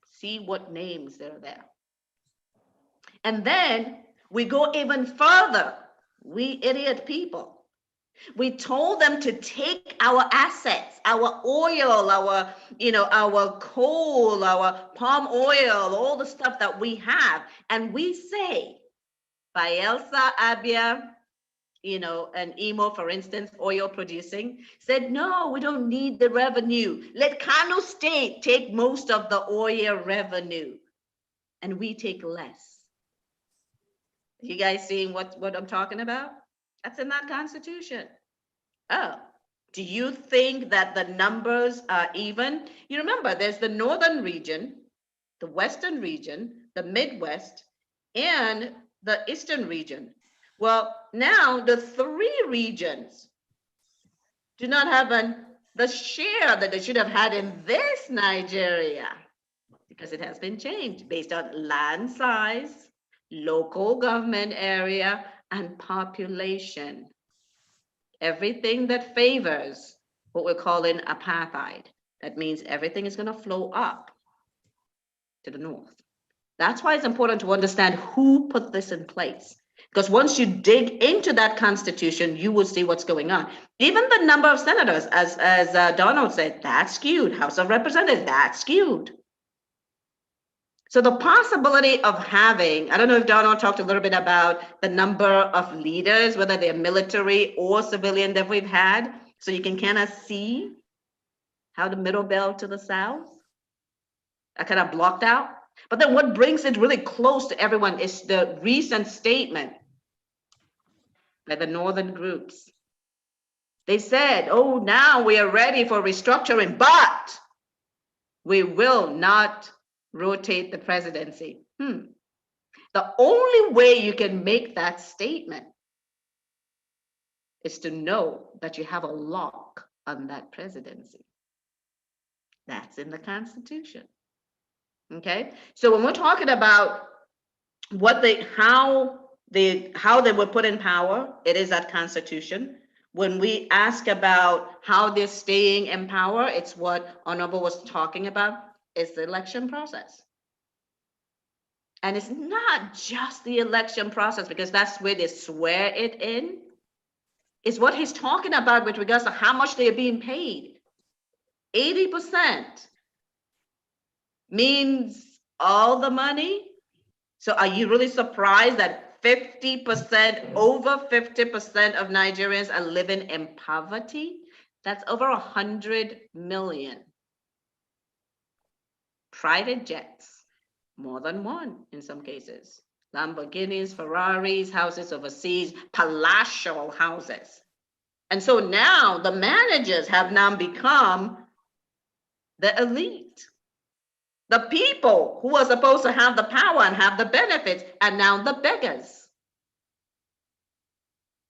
see what names are there. And then we go even further, we idiot people. We told them to take our assets, our oil, our coal, our palm oil, all the stuff that we have. And we say, Bayelsa, Abia, and Imo, for instance, oil producing, said, no, we don't need the revenue. Let Kano State take most of the oil revenue, and we take less. You guys seeing what I'm talking about? That's in that Constitution. Oh, do you think that the numbers are even? You remember, there's the northern region, the western region, the Midwest, and the eastern region. Well, now the 3 regions do not have the share that they should have had in this Nigeria, because it has been changed based on land size, local government area, and population. everything that favors what we're calling apartheid. That means everything is going to flow up to the north. That's why it's important to understand who put this in place. Because once you dig into that constitution, you will see what's going on. Even the number of senators, as Donald said, that's skewed. House of Representatives, that's skewed. So the possibility of having, I don't know if Donald talked a little bit about the number of leaders, whether they're military or civilian that we've had, so you can kind of see how the middle belt to the south are kind of blocked out. But then what brings it really close to everyone is the recent statement by the northern groups. They said, oh, now we are ready for restructuring, but we will not rotate the presidency. The only way you can make that statement is to know that you have a lock on that presidency. That's in the Constitution. Okay, so when we're talking about how they were put in power, it is that Constitution. When we ask about how they're staying in power, it's what Honorable was talking about, is the election process. And it's not just the election process, because that's where they swear it in. It's what he's talking about with regards to how much they are being paid. 80% means all the money. So are you really surprised that 50%, over 50% of Nigerians are living in poverty? That's over 100 million. Private jets, more than one in some cases. Lamborghinis, Ferraris, houses overseas, palatial houses. And so now the managers have now become the elite. The people who are supposed to have the power and have the benefits are now the beggars.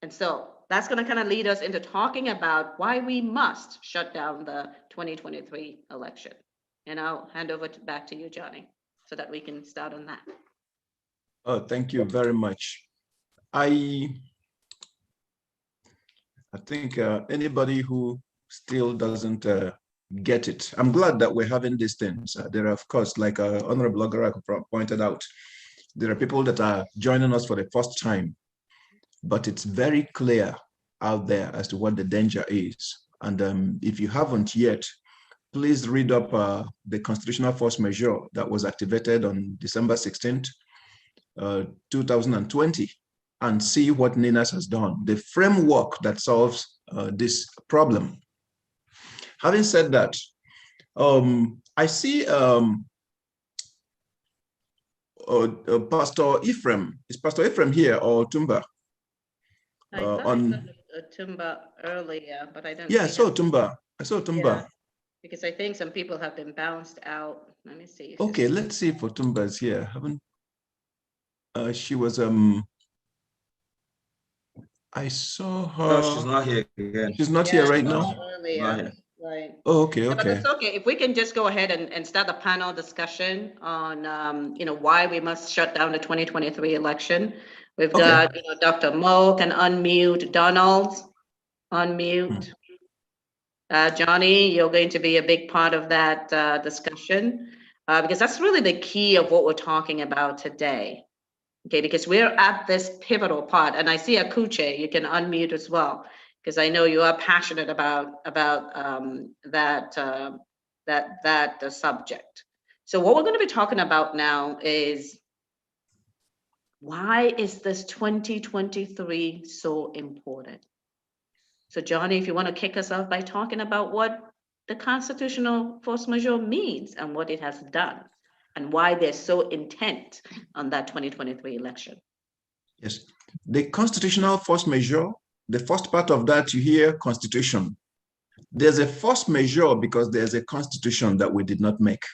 And so that's going to kind of lead us into talking about why we must shut down the 2023 election. And I'll hand over back to you, Johnny, so that we can start on that. Oh, thank you very much. I think anybody who still doesn't get it, I'm glad that we're having these things. There are, of course, like Honorable Ogarak pointed out, there are people that are joining us for the first time, but it's very clear out there as to what the danger is. And if you haven't yet, please read up the constitutional force majeure that was activated on December 16th, 2020, and see what NINAS has done, the framework that solves this problem. Having said that, I see Pastor Ephraim. Is Pastor Ephraim here or Tumba? I thought I saw Tumba earlier, but I don't. Yeah, I saw Tumba. Yeah, because I think some people have been bounced out. Let me see. Okay, let's see if Tumba is here. She was I saw her. No, she's not here again. She's not here right now. Earlier. Right. Oh, okay, Yeah, okay. but it's okay. If we can just go ahead and start the panel discussion on, why we must shut down the 2023 election. We've got, Dr. Mo can unmute, Donald, unmute. Johnny, you're going to be a big part of that discussion because that's really the key of what we're talking about today. Okay, because we're at this pivotal part, and I see Akuche, you can unmute as well, because I know you are passionate about that subject. So what we're going to be talking about now is, why is this 2023 so important? So Johnny, if you want to kick us off by talking about what the constitutional force majeure means and what it has done, and why they're so intent on that 2023 election. Yes, the constitutional force majeure, the first part of that, you hear constitution. There's a force majeure because there's a constitution that we did not make.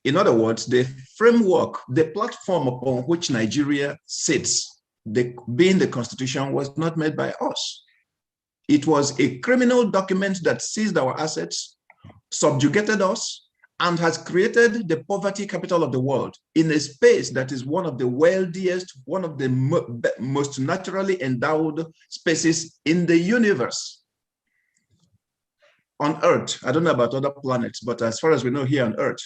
In other words, the framework, the platform upon which Nigeria sits, being the constitution, was not made by us. It was a criminal document that seized our assets, subjugated us, and has created the poverty capital of the world in a space that is one of the wealthiest, one of the most naturally endowed spaces in the universe. On Earth, I don't know about other planets, but as far as we know here on Earth,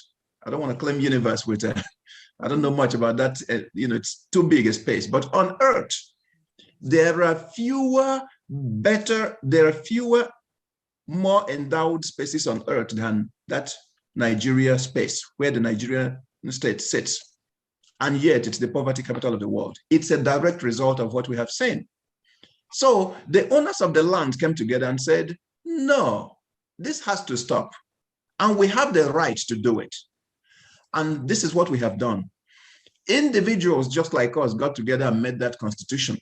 I don't want to claim universe with, I don't know much about that, it's too big a space, but on Earth, there are fewer, more endowed spaces on Earth than that Nigeria space, where the Nigerian state sits. And yet it's the poverty capital of the world. It's a direct result of what we have seen. So the owners of the land came together and said, no, this has to stop. And we have the right to do it. And this is what we have done. Individuals just like us got together and made that constitution.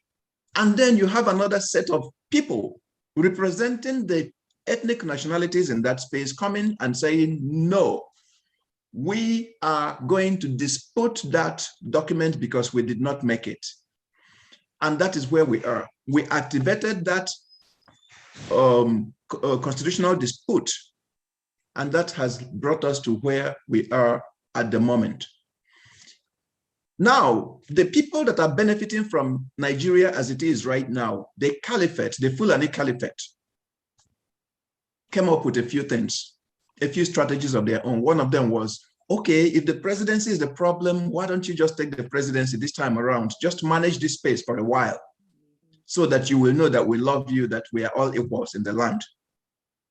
And then you have another set of people representing the ethnic nationalities in that space coming and saying, no, we are going to dispute that document because we did not make it. And that is where we are. We activated that constitutional dispute, and that has brought us to where we are at the moment. Now, the people that are benefiting from Nigeria as it is right now, the caliphate, the Fulani caliphate, came up with a few things, a few strategies of their own. One of them was, okay, if the presidency is the problem, why don't you just take the presidency this time around? Just manage this space for a while so that you will know that we love you, that we are all equals in the land.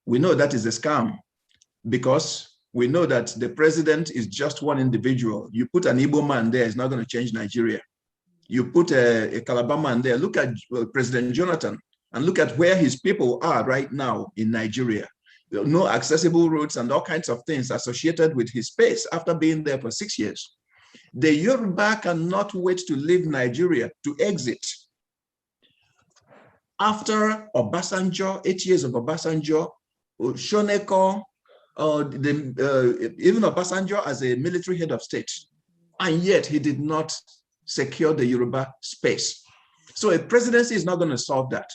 We know that is a scam because we know that the president is just one individual. You put an Igbo man there, it's not going to change Nigeria. You put a Calabar man there, look at President Jonathan, and look at where his people are right now in Nigeria. No accessible roads and all kinds of things associated with his space after being there for 6 years. The Yoruba cannot wait to leave Nigeria, to exit. After Obasanjo, 8 years of Obasanjo, Shoneko, even Obasanjo as a military head of state, and yet he did not secure the Yoruba space. So a presidency is not going to solve that.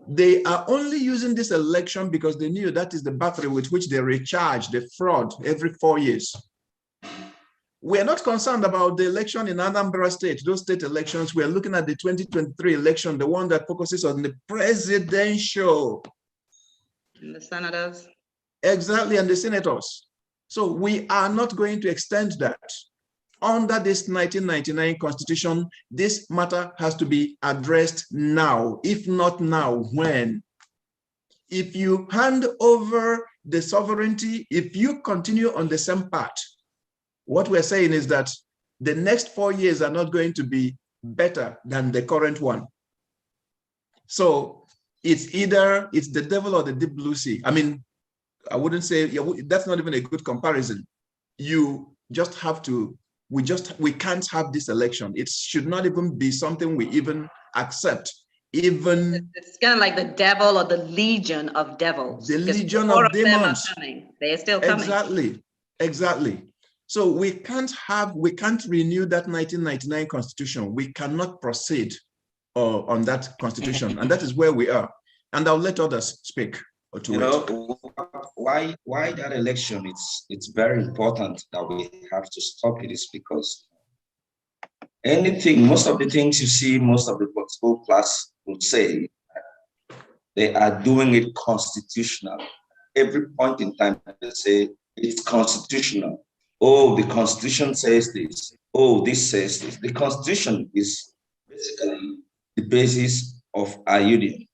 They are only using this election because they knew that is the battery with which they recharge the fraud every 4 years. We are not concerned about the election in Anambra State, those state elections. We are looking at the 2023 election, the one that focuses on the presidential. And the senators. Exactly, and the senators. So we are not going to extend that. Under this 1999 Constitution, this matter has to be addressed now. If not now, when? If you hand over the sovereignty, if you continue on the same path, what we're saying is that the next 4 years are not going to be better than the current one. So it's either it's the devil or the deep blue sea. I mean, I wouldn't say, yeah, that's not even a good comparison. You just have to, we can't have this election. It should not even be something we even accept. Even it's kind of like the devil or the legion of devils. The legion of demons. They're still coming. Exactly. So we can't renew that 1999 Constitution. We cannot proceed on that Constitution, and that is where we are. And I'll let others speak. You know, why that election, it's very important that we have to stop it, is because most of the things you see, most of the political class would say, they are doing it constitutional. Every point in time, they say it's constitutional. Oh, the Constitution says this. Oh, this says this. The Constitution is basically the basis of our union.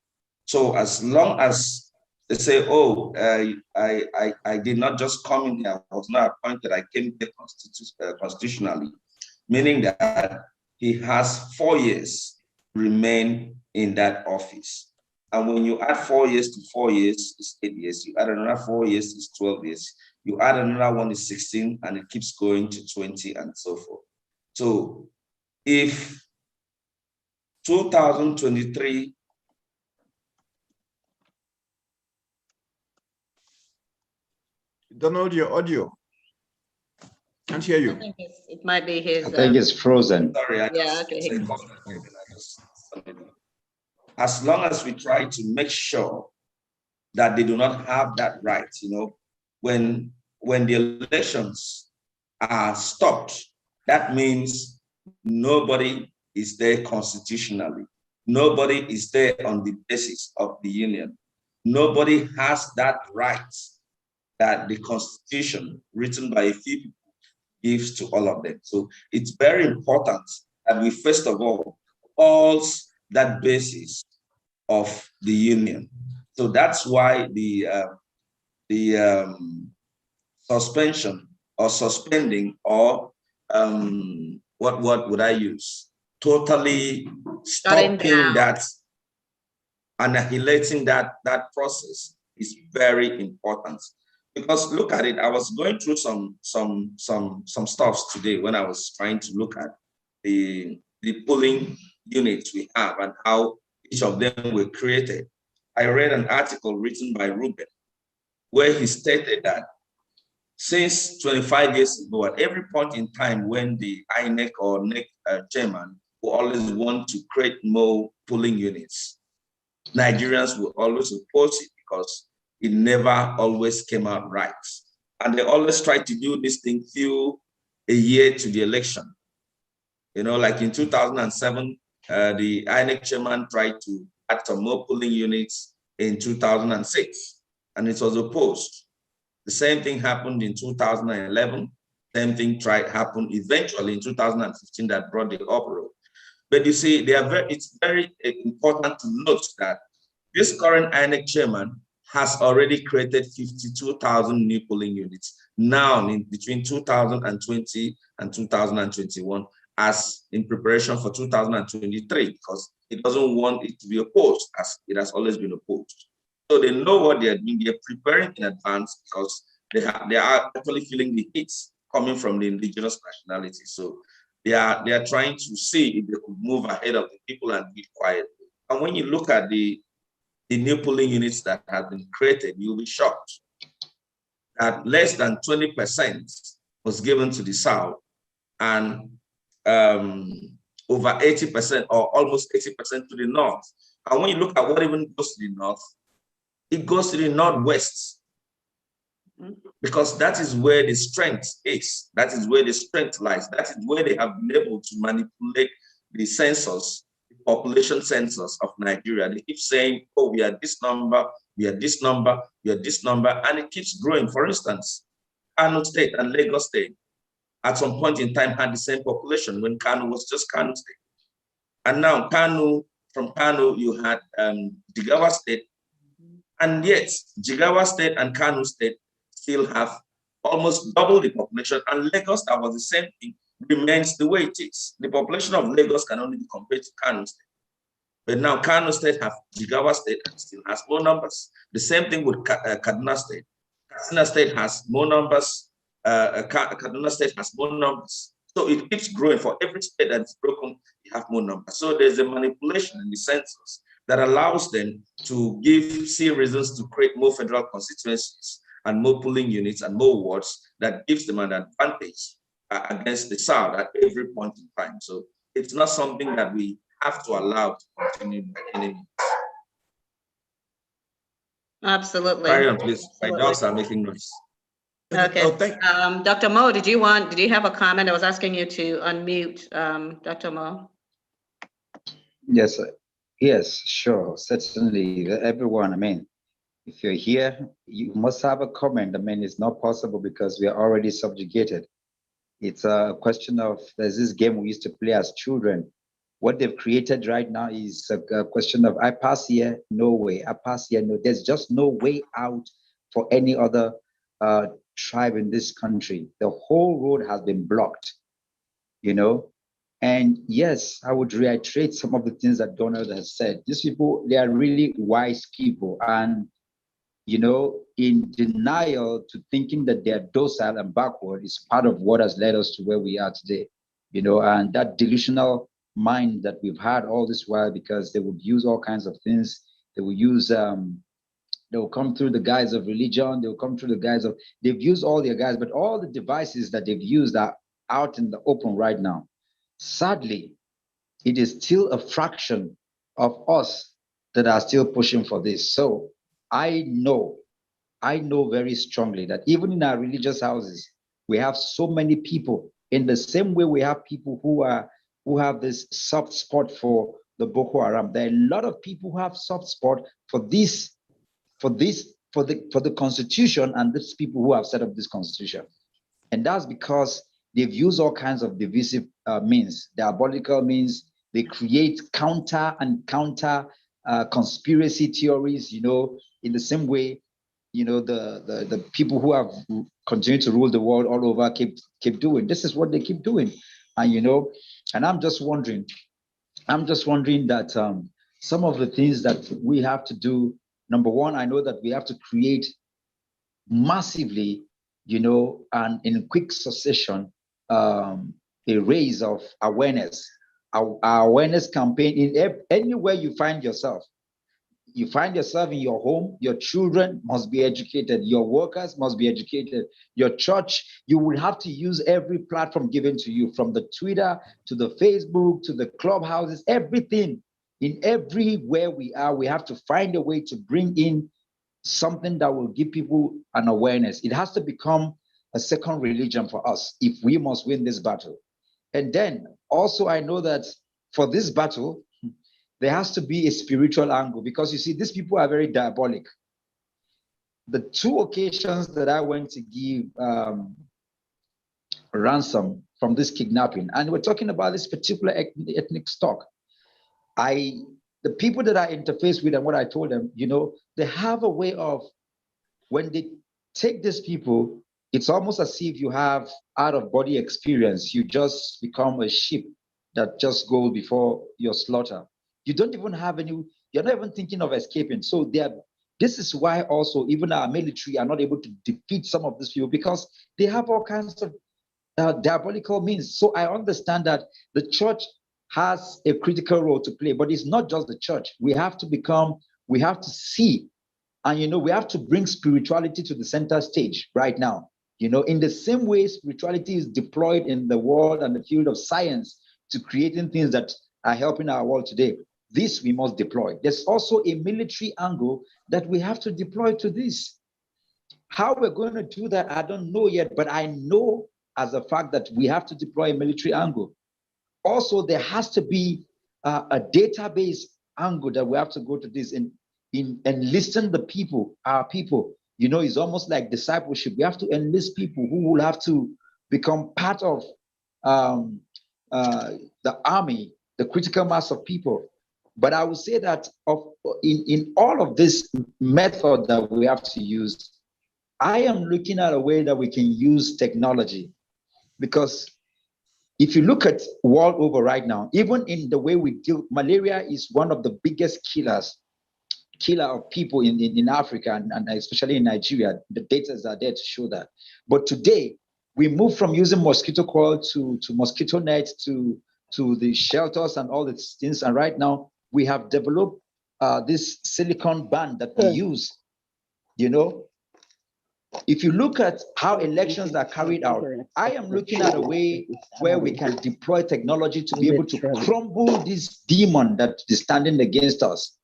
So as long as they say, oh, I did not just come in here, I was not appointed, I came here constitutionally, meaning that he has 4 years to remain in that office. And when you add 4 years to 4 years, it's 8 years. You add another 4 years, it's 12 years. You add another one, is 16, and it keeps going to 20 and so forth. So if 2023, Donald, your audio. Can't hear you. I think it might be his. I think it's frozen. Sorry, okay. As long as we try to make sure that they do not have that right, you know, when when the elections are stopped, that means nobody is there constitutionally. Nobody is there on the basis of the union. Nobody has that right that the Constitution, written by a few people, gives to all of them. So it's very important that we first of all pulse that basis of the union. So that's why the suspension or suspending or what would I use? Totally stopping that, annihilating that process is very important. Because look at it, I was going through some stuffs today when I was trying to look at the polling units we have and how each of them were created. I read an article written by Ruben where he stated that since 25 years ago, at every point in time when the INEC or NEC chairman will always want to create more polling units, Nigerians will always oppose it because it never always came out right. And they always try to do this thing till a year to the election. You know, like in 2007, the INEC chairman tried to add some more polling units in 2006, and it was opposed. The same thing happened in 2011. Same thing happened eventually in 2015 that brought the uproar. But you see, it's very important to note that this current INEC chairman has already created 52,000 new polling units now in between 2020 and 2021 as in preparation for 2023 because it doesn't want it to be opposed as it has always been opposed. So they know what they're doing. They're preparing in advance because they are actually feeling the hits coming from the indigenous nationalities. So they are trying to see if they could move ahead of the people and be quiet. And when you look at the new polling units that have been created, you'll be shocked that less than 20% was given to the South and over 80% or almost 80% to the North. And when you look at what even goes to the North, it goes to the Northwest because that is where the strength is. That is where the strength lies. That is where they have been able to manipulate the census, the population census of Nigeria. They keep saying, oh, we are this number, we are this number, we are this number, and it keeps growing. For instance, Kano State and Lagos State at some point in time had the same population when Kano was just Kano State. And now from Kano, you had Jigawa State, and yet Jigawa State and Kano State still have almost double the population, and Lagos, that was the same thing, remains the way it is. The population of Lagos can only be compared to Kano State. But now Kano State have Jigawa State and still has more numbers. The same thing with Kaduna State. Kaduna State has more numbers. Kaduna State has more numbers. So it keeps growing. For every state that's broken, you have more numbers. So there's a manipulation in the census that allows them to see reasons to create more federal constituencies and more polling units and more wards that gives them an advantage against the South at every point in time. So it's not something that we have to allow to continue by any means. Absolutely. Carry on, please. My dogs are making noise. Okay. Oh, Dr. Mo, did you have a comment? I was asking you to unmute, Dr. Mo. Yes, yes, sure, certainly. Everyone, I mean, if you're here, you must have a comment. I mean, it's not possible because we are already subjugated. It's a question of, there's this game we used to play as children. What they've created right now is a question of, I pass here, no way. I pass here, no. There's just no way out for any other tribe in this country. The whole road has been blocked, you know? And yes, I would reiterate some of the things that Donald has said. These people, they are really wise people. And, you know, in denial to thinking that they're docile and backward is part of what has led us to where we are today, you know, and that delusional mind that we've had all this while, because they would use all kinds of things. They will use, they will come through the guise of religion. They will come through the guise of, they've used all their guys, but all the devices that they've used are out in the open right now. Sadly, it is still a fraction of us that are still pushing for this. So I know I know very strongly that even in our religious houses, we have so many people. In the same way, we have people who have this soft spot for the Boko Haram. There are a lot of people who have soft spot for the Constitution, and these people who have set up this Constitution. And that's because they've used all kinds of divisive means, diabolical means. They create counter conspiracy theories, in the same way, the people who have continued to rule the world all over keep doing. This is what they keep doing. And, and I'm just wondering that some of the things that we have to do, number one, I know that we have to create massively, and in quick succession, a raise of awareness. Our awareness campaign anywhere you find yourself. You find yourself in your home, your children must be educated, your workers must be educated, your church, you will have to use every platform given to you, from the Twitter to the Facebook to the clubhouses, everything. In everywhere we are, we have to find a way to bring in something that will give people an awareness. It has to become a second religion for us if we must win this battle. And then also, I know that for this battle, there has to be a spiritual angle, because you see, these people are very diabolic. The 2 occasions that I went to give ransom from this kidnapping, and we're talking about this particular ethnic stock, the people that I interface with and what I told them, they have a way of, when they take these people, it's almost as if you have out-of-body experience. You just become a sheep that just goes before your slaughter. You don't even have you're not even thinking of escaping. So this is why also even our military are not able to defeat some of these people, because they have all kinds of diabolical means. So I understand that the church has a critical role to play, but it's not just the church. We have to see, and we have to bring spirituality to the center stage right now. In the same way spirituality is deployed in the world and the field of science to creating things that are helping our world today. This we must deploy. There's also a military angle that we have to deploy to this. How we're going to do that, I don't know yet, but I know as a fact that we have to deploy a military angle. Also, there has to be a database angle that we have to go to this and enlisten the people, our people. It's almost like discipleship. We have to enlist people who will have to become part of the army, the critical mass of people. But I would say that in all of this method that we have to use, I am looking at a way that we can use technology, because if you look at world over right now, even in the way we deal, malaria is one of the biggest killer of people in Africa and especially in Nigeria. The data are there to show that. But today, we move from using mosquito coil to mosquito nets to the shelters and all these things. And right now, we have developed this silicone band that we use. If you look at how elections are carried out, I am looking at a way where we can deploy technology to be able to crumble this demon that is standing against us.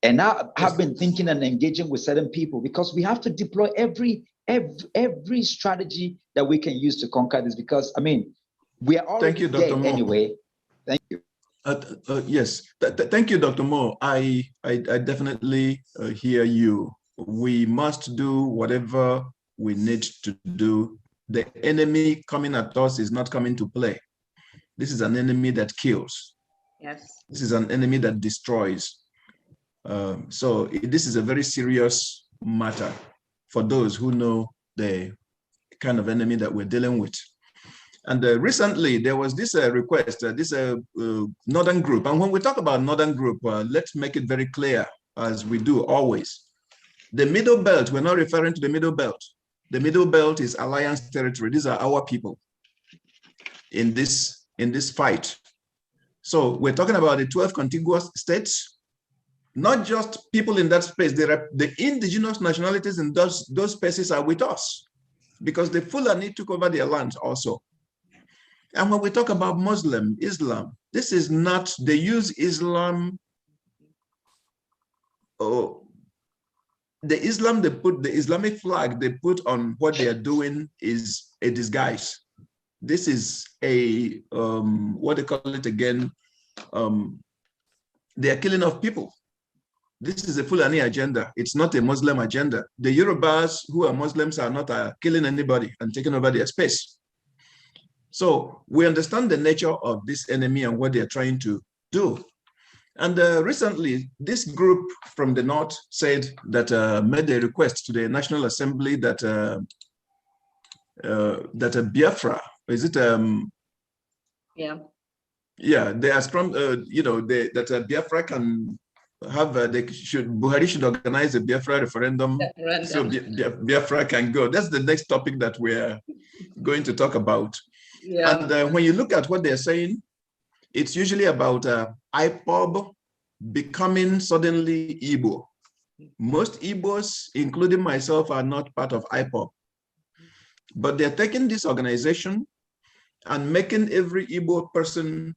And I have been thinking and engaging with certain people, because we have to deploy every strategy that we can use to conquer this, because we are already dead anyway. Thank you. Yes, thank you, Dr. Moore. I definitely hear you. We must do whatever we need to do. The enemy coming at us is not coming to play. This is an enemy that kills. Yes. This is an enemy that destroys. So this is a very serious matter for those who know the kind of enemy that we're dealing with. And recently there was this request, this Northern Group. And when we talk about Northern Group, let's make it very clear, as we do always. The Middle Belt, we're not referring to the Middle Belt. The Middle Belt is Alliance territory. These are our people in this fight. So we're talking about the 12 contiguous states, not just people in that space. The indigenous nationalities in those spaces are with us, because the Fulani took over their lands also. And when we talk about Islam, this is not, they use Islam the Islam they put, the Islamic flag they put on what they are doing is a disguise. This is a what they call it again. They are killing off people. This is a Fulani agenda. It's not a Muslim agenda. The Yorubas who are Muslims are not killing anybody and taking over their space. So we understand the nature of this enemy and what they're trying to do. And recently, this group from the north said that made a request to the National Assembly that that a Biafra, is it? Yeah, they are strong. You know, that Biafra can have. Buhari should organize a Biafra referendum, so Biafra can go. That's the next topic that we're going to talk about. Yeah. And when you look at what they're saying, it's usually about IPOB becoming suddenly Igbo. Most Igbos, including myself, are not part of IPOB. But they're taking this organization and making every Igbo person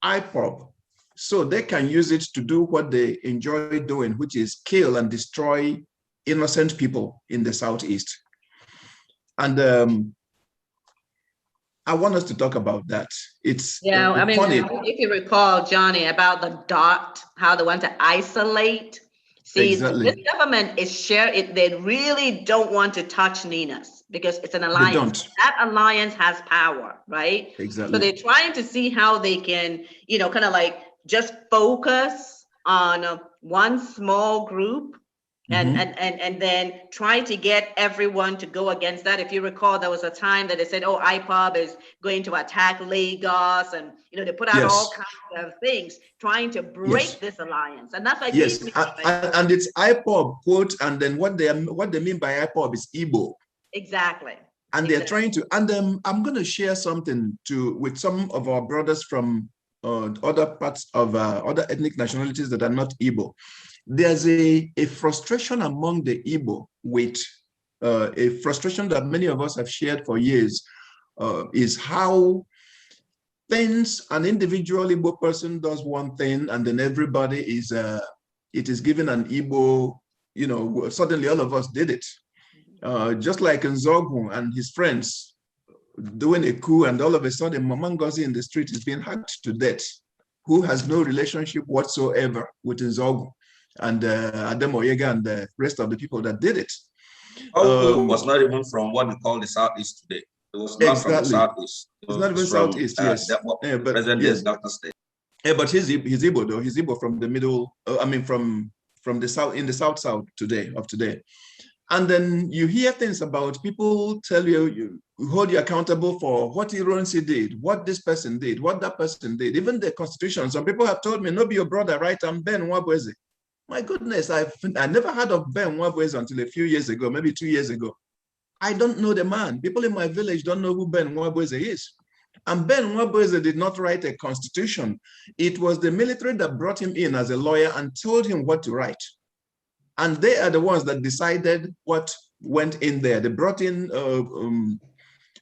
IPOB so they can use it to do what they enjoy doing, which is kill and destroy innocent people in the Southeast. And I want us to talk about that. It's I mean, funny. If you recall, Johnny, about the dot, how they want to isolate. See, exactly. This government is they really don't want to touch Ninas because it's an alliance. That alliance has power, right? Exactly. So they're trying to see how they can, kind of like just focus on one small group. And then try to get everyone to go against that. If you recall, there was a time that they said, "Oh, IPOB is going to attack Lagos," and they put out all kinds of things trying to break this alliance. And that's why and it's IPOB quote, and then what they mean by IPOB is Igbo. Exactly. And they're trying to. And I'm going to share something with some of our brothers from other parts of other ethnic nationalities that are not Igbo. There's a frustration among the Igbo with a frustration that many of us have shared for years is how things, an individual Igbo person does one thing and then everybody is, it is given an Igbo, suddenly all of us did it. Just like Nzogu and his friends doing a coup and all of a sudden Mama Ngozi in the street is being hacked to death, who has no relationship whatsoever with Nzogu and Adem Oyega and the rest of the people that did it. Was not even from what we call the Southeast today. It was not from the Southeast. It's not even Southeast, yes. But President Delta State. Yeah, but he's Igbo though. He's Igbo from the middle. From the south, in the south today. And then you hear things about people tell you hold you accountable for what Ironsi did, what this person did, what that person did. Even the Constitution. Some people have told me, "No, be your brother, right? I'm Ben Nwabweze." My goodness, I never heard of Ben Nwabweze until a few years ago, maybe 2 years ago. I don't know the man. People in my village don't know who Ben Nwabweze is. And Ben Nwabweze did not write a constitution. It was the military that brought him in as a lawyer and told him what to write. And they are the ones that decided what went in there. They brought in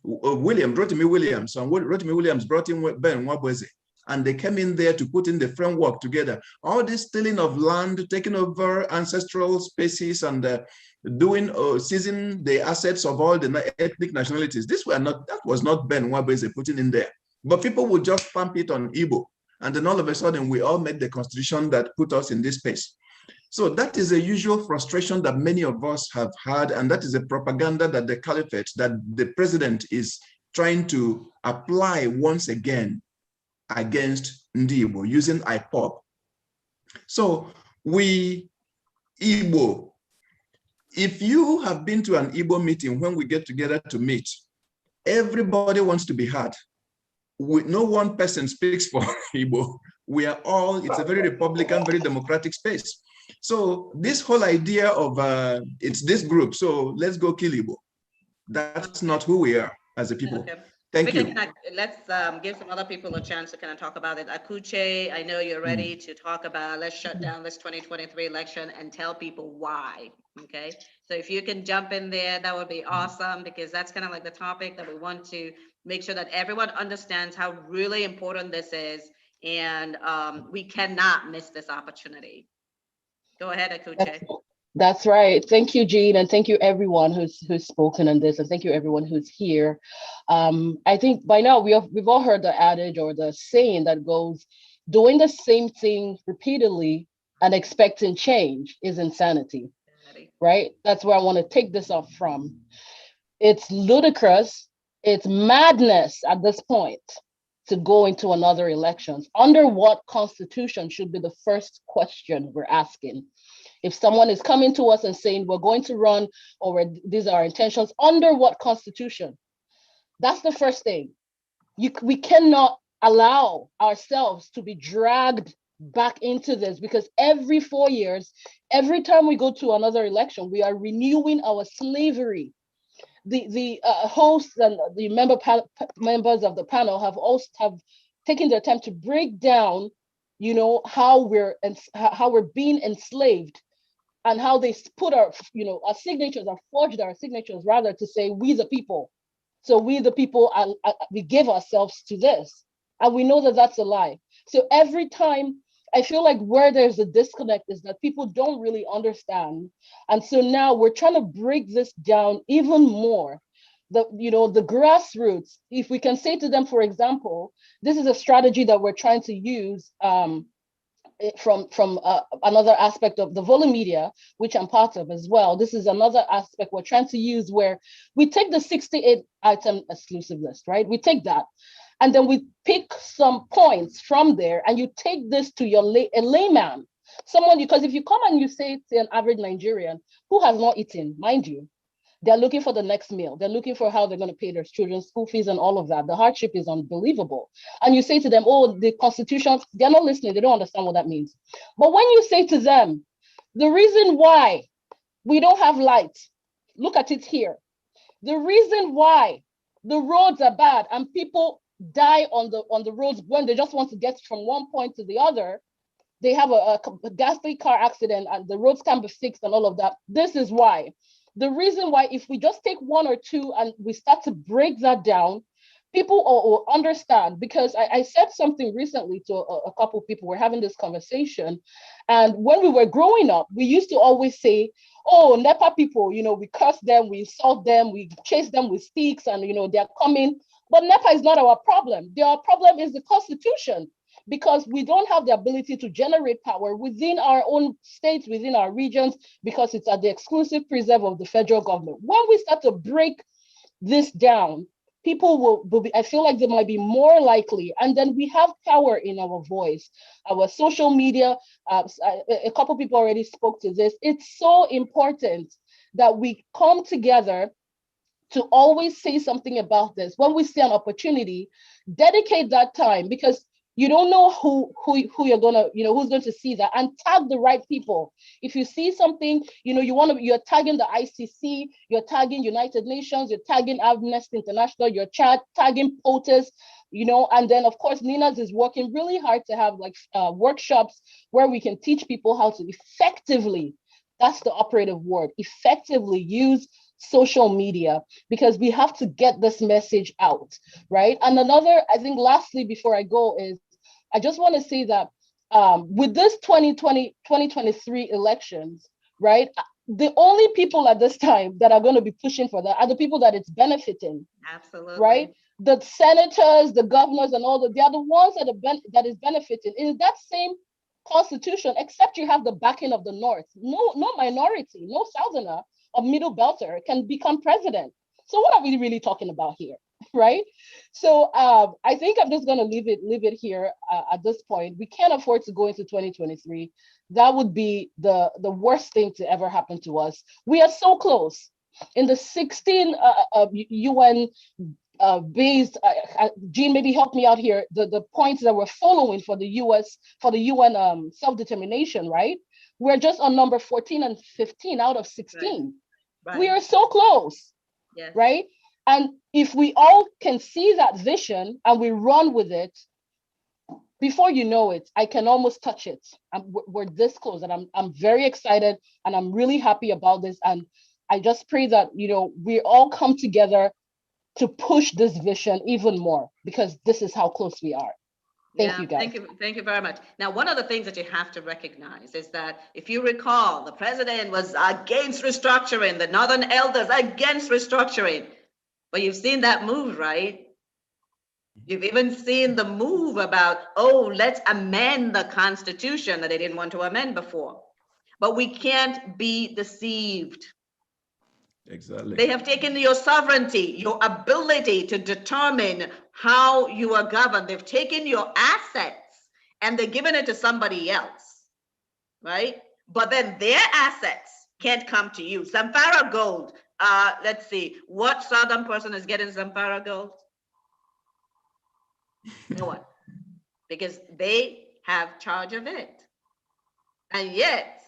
Rotimi Williams, and Rotimi Williams brought in Ben Nwabweze. And they came in there to put in the framework together. All this stealing of land, taking over ancestral spaces, and seizing the assets of all the ethnic nationalities. That was not Ben Nwabweze putting in there. But people would just pump it on Igbo. And then all of a sudden, we all made the constitution that put us in this space. So that is a usual frustration that many of us have had. And that is a propaganda that the caliphate, that the president is trying to apply once again against Ndi Igbo using IPOB. So we Igbo, if you have been to an Igbo meeting when we get together to meet, everybody wants to be heard. No one person speaks for Igbo. We are all, it's a very Republican, very democratic space. So this whole idea of it's this group, so let's go kill Igbo. That's not who we are as a people. Okay. Thank you. Let's give some other people a chance to kind of talk about it. Akuche, I know you're ready to talk about, let's shut down this 2023 election and tell people why, okay? So if you can jump in there, that would be awesome, because that's kind of like the topic that we want to make sure that everyone understands how really important this is, and we cannot miss this opportunity. Go ahead, Akuche. That's right. Thank you, Jean, and thank you everyone who's spoken on this, and thank you everyone who's here. I think by now we've all heard the adage or the saying that goes, doing the same thing repeatedly and expecting change is insanity, right? That's where I want to take this off from. It's ludicrous, it's madness at this point to go into another elections. Under what constitution should be the first question we're asking? If someone is coming to us and saying we're going to run, or these are our intentions, under what constitution? That's the first thing. We cannot allow ourselves to be dragged back into this, because every 4 years, every time we go to another election, we are renewing our slavery. The hosts and the members of the panel have taken their time to break down, how we're being enslaved, and how they put our signatures, or forged our signatures rather, to say we the people. So we the people, we give ourselves to this, and we know that that's a lie. So every time, I feel like where there's a disconnect is that people don't really understand, and so now we're trying to break this down even more. The grassroots, if we can say to them, for example, this is a strategy that we're trying to use from another aspect of the Vola media, which I'm part of as well. This is another aspect we're trying to use, where we take the 68 item exclusive list, right? We take that, and then we pick some points from there, and you take this to a layman, someone, because if you come and you say to an average Nigerian who has not eaten, mind you, they're looking for the next meal. They're looking for how they're going to pay their children's school fees and all of that. The hardship is unbelievable. And you say to them, oh, the Constitution, they're not listening. They don't understand what that means. But when you say to them, the reason why we don't have light, look at it here. The reason why the roads are bad and people die on the roads when they just want to get from one point to the other, they have a ghastly car accident and the roads can't be fixed and all of that. This is why. The reason why, if we just take one or two and we start to break that down, people will understand. Because I said something recently to a couple of people. We're having this conversation, and when we were growing up, we used to always say, oh, NEPA people, we curse them, we insult them, we chase them with sticks, and they're coming. But NEPA is not our problem. Our problem is the Constitution, because we don't have the ability to generate power within our own states, within our regions, because it's at the exclusive preserve of the federal government. When we start to break this down, people will be, I feel like they might be more likely, and then we have power in our voice, our social media. A couple people already spoke to this. It's so important that we come together to always say something about this. When we see an opportunity, dedicate that time, because you don't know who you're gonna, who's going to see that, and tag the right people. If you see something, you're tagging the ICC, you're tagging United Nations, you're tagging Amnesty International, you're tagging POTUS, and then of course Nina's is working really hard to have workshops where we can teach people how to effectively, that's the operative word, effectively use social media, because we have to get this message out, right? And another, I think lastly, before I go, is I just want to say that with this 2023 elections, right, the only people at this time that are going to be pushing for that are the people that it's benefiting. Absolutely. Right? The senators, the governors, and all they are the ones that is benefiting in that same constitution, except you have the backing of the North. No minority, no Southerner or middle belter can become president. So what are we really talking about here? Right? So I think I'm just going to leave it here at this point. We can't afford to go into 2023. That would be the worst thing to ever happen to us. We are so close. In the 16 UN based, Jean, maybe help me out here, the points that we're following for the UN self-determination, right? We're just on number 14 and 15 out of 16. Right. We are so close. Yes. Right? And if we all can see that vision and we run with it, before you know it, I can almost touch it. We're this close, and I'm very excited, and I'm really happy about this. And I just pray that, we all come together to push this vision even more, because this is how close we are. Thank you, guys. Thank you very much. Now, one of the things that you have to recognize is that if you recall, the president was against restructuring, the Northern elders against restructuring. But you've seen that move, right? You've even seen the move about, oh, let's amend the Constitution that they didn't want to amend before. But we can't be deceived. Exactly. They have taken your sovereignty, your ability to determine how you are governed. They've taken your assets and they're giving it to somebody else, right? But then their assets can't come to you. Zamfara Gold, let's see, what southern person is getting Zamfara Gold? No one, because they have charge of it. And yet,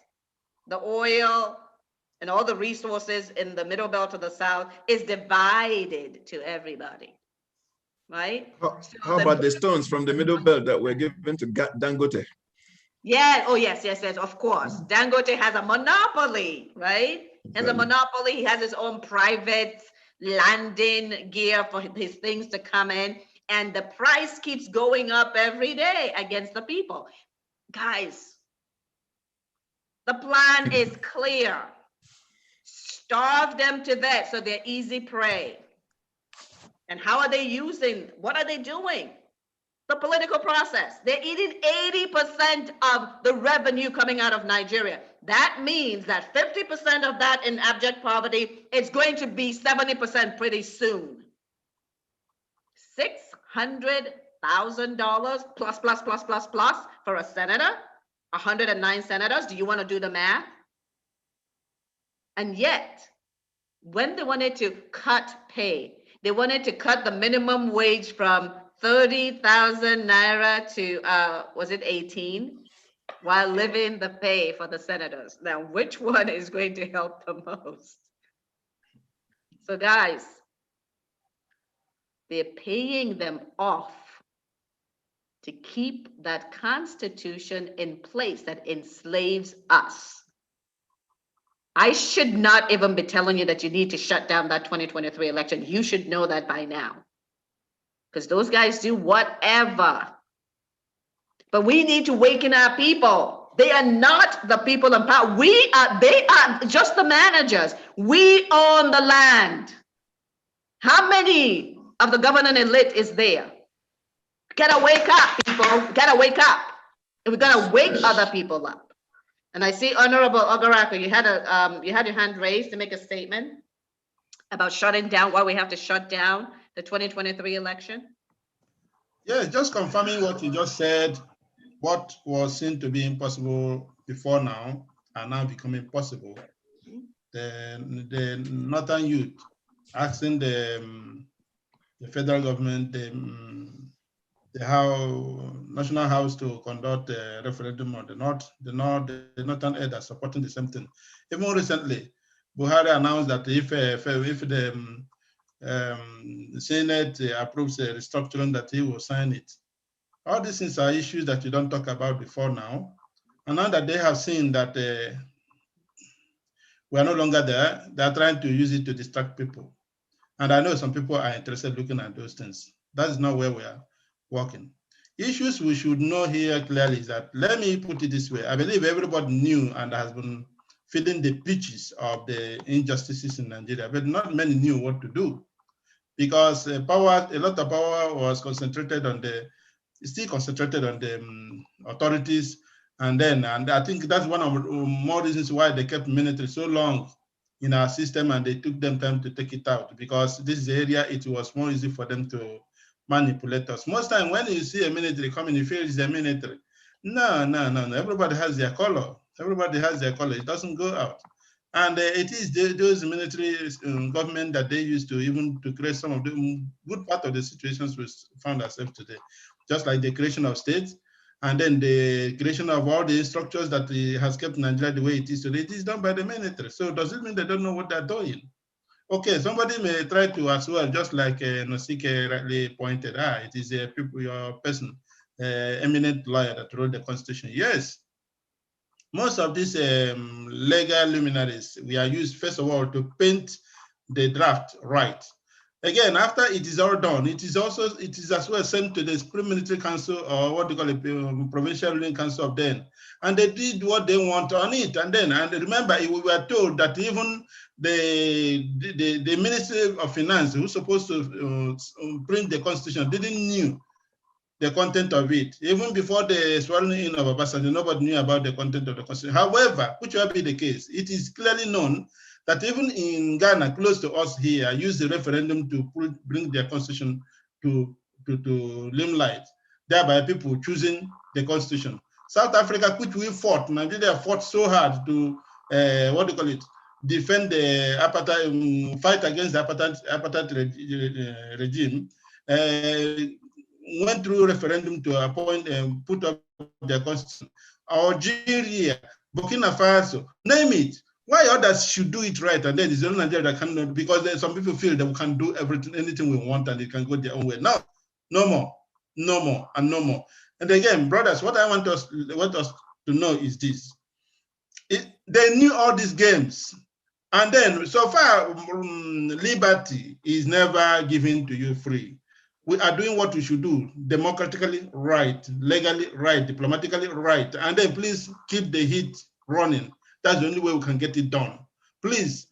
the oil and all the resources in the middle belt of the South is divided to everybody, right? How about the stones from the middle belt that were given to Dangote? Yeah, oh yes, of course. Dangote has a monopoly, right? Has a monopoly, he has his own private landing gear for his things to come in, and the price keeps going up every day against the people. Guys, the plan is clear. Starve them to death so they're easy prey. And how are they using, what are they doing? The political process. They're eating 80% of the revenue coming out of Nigeria. That means that 50% of that in abject poverty is going to be 70% pretty soon. $600,000 plus for a senator, 109 senators. Do you want to do the math? And yet, when they wanted to cut pay, they wanted to cut the minimum wage from 30,000 naira to, was it 18? While leaving the pay for the senators. Now, which one is going to help the most? So guys, they're paying them off to keep that constitution in place that enslaves us. I should not even be telling you that you need to shut down that 2023 election. You should know that by now. Because those guys do whatever. But we need to waken our people. They are not the people in power. They are just the managers. We own the land. How many of the governing elite is there? Gotta wake up, people. Gotta wake up. And we're gonna wake other people up. And I see Honorable Ogarako, you had your hand raised to make a statement about shutting down, why we have to shut down the 2023 election. Yeah, just confirming what you just said. What was seen to be impossible before now are now becoming possible. The Northern youth asking the federal government, the National House to conduct a referendum on the Northern elders supporting the same thing. Even recently, Buhari announced that if the Senate approves a restructuring, that he will sign it. All these things are issues that you don't talk about before now. And now that they have seen that we are no longer there, they are trying to use it to distract people. And I know some people are interested looking at those things. That is not where we are working. Issues we should know here clearly is that, let me put it this way, I believe everybody knew and has been feeling the pitches of the injustices in Nigeria, but not many knew what to do, because a lot of power was concentrated on still concentrated on the authorities, and I think that's one of the more reasons why they kept military so long in our system, and they took them time to take it out, because this is the area it was more easy for them to manipulate us. Most time when you see a military coming, you feel it's a military. No. Everybody has their color. Everybody has their color. It doesn't go out. And it is those military government that they used to even to create some of the good part of the situations we found ourselves today. Just like the creation of states, and then the creation of all the structures that has kept Nigeria the way it is today. It is done by the military. So does it mean they don't know what they're doing? Okay, somebody may try to as well, just like Nosike rightly pointed out, it is your person, eminent lawyer that wrote the Constitution. Yes, most of these legal luminaries, we are used, first of all, to paint the draft right. Again, after it is all done, it is as well sent to the Supreme Military Council, or what they call it, Provincial Ruling Council of then, and they did what they want on it. And remember, we were told that even the Ministry of Finance, who's supposed to print the Constitution, didn't knew the content of it. Even before the swearing in of Obasanjo, nobody knew about the content of the Constitution. However, which will be the case, it is clearly known that even in Ghana, close to us here, use the referendum to bring their constitution to limelight, thereby people choosing the constitution. South Africa, which we fought, Nigeria fought so hard to, defend the apartheid, fight against the apartheid regime, went through referendum to appoint and put up their constitution. Algeria, Burkina Faso, name it. Why others should do it right and then it's only Nigeria that cannot, because some people feel that we can do everything, anything we want and it can go their own way. No, no more, no more, and no more. And again, brothers, what I want us to know is this. They knew all these games. And then so far, liberty is never given to you free. We are doing what we should do, democratically right, legally right, diplomatically right. And then please keep the heat running. That's the only way we can get it done. Please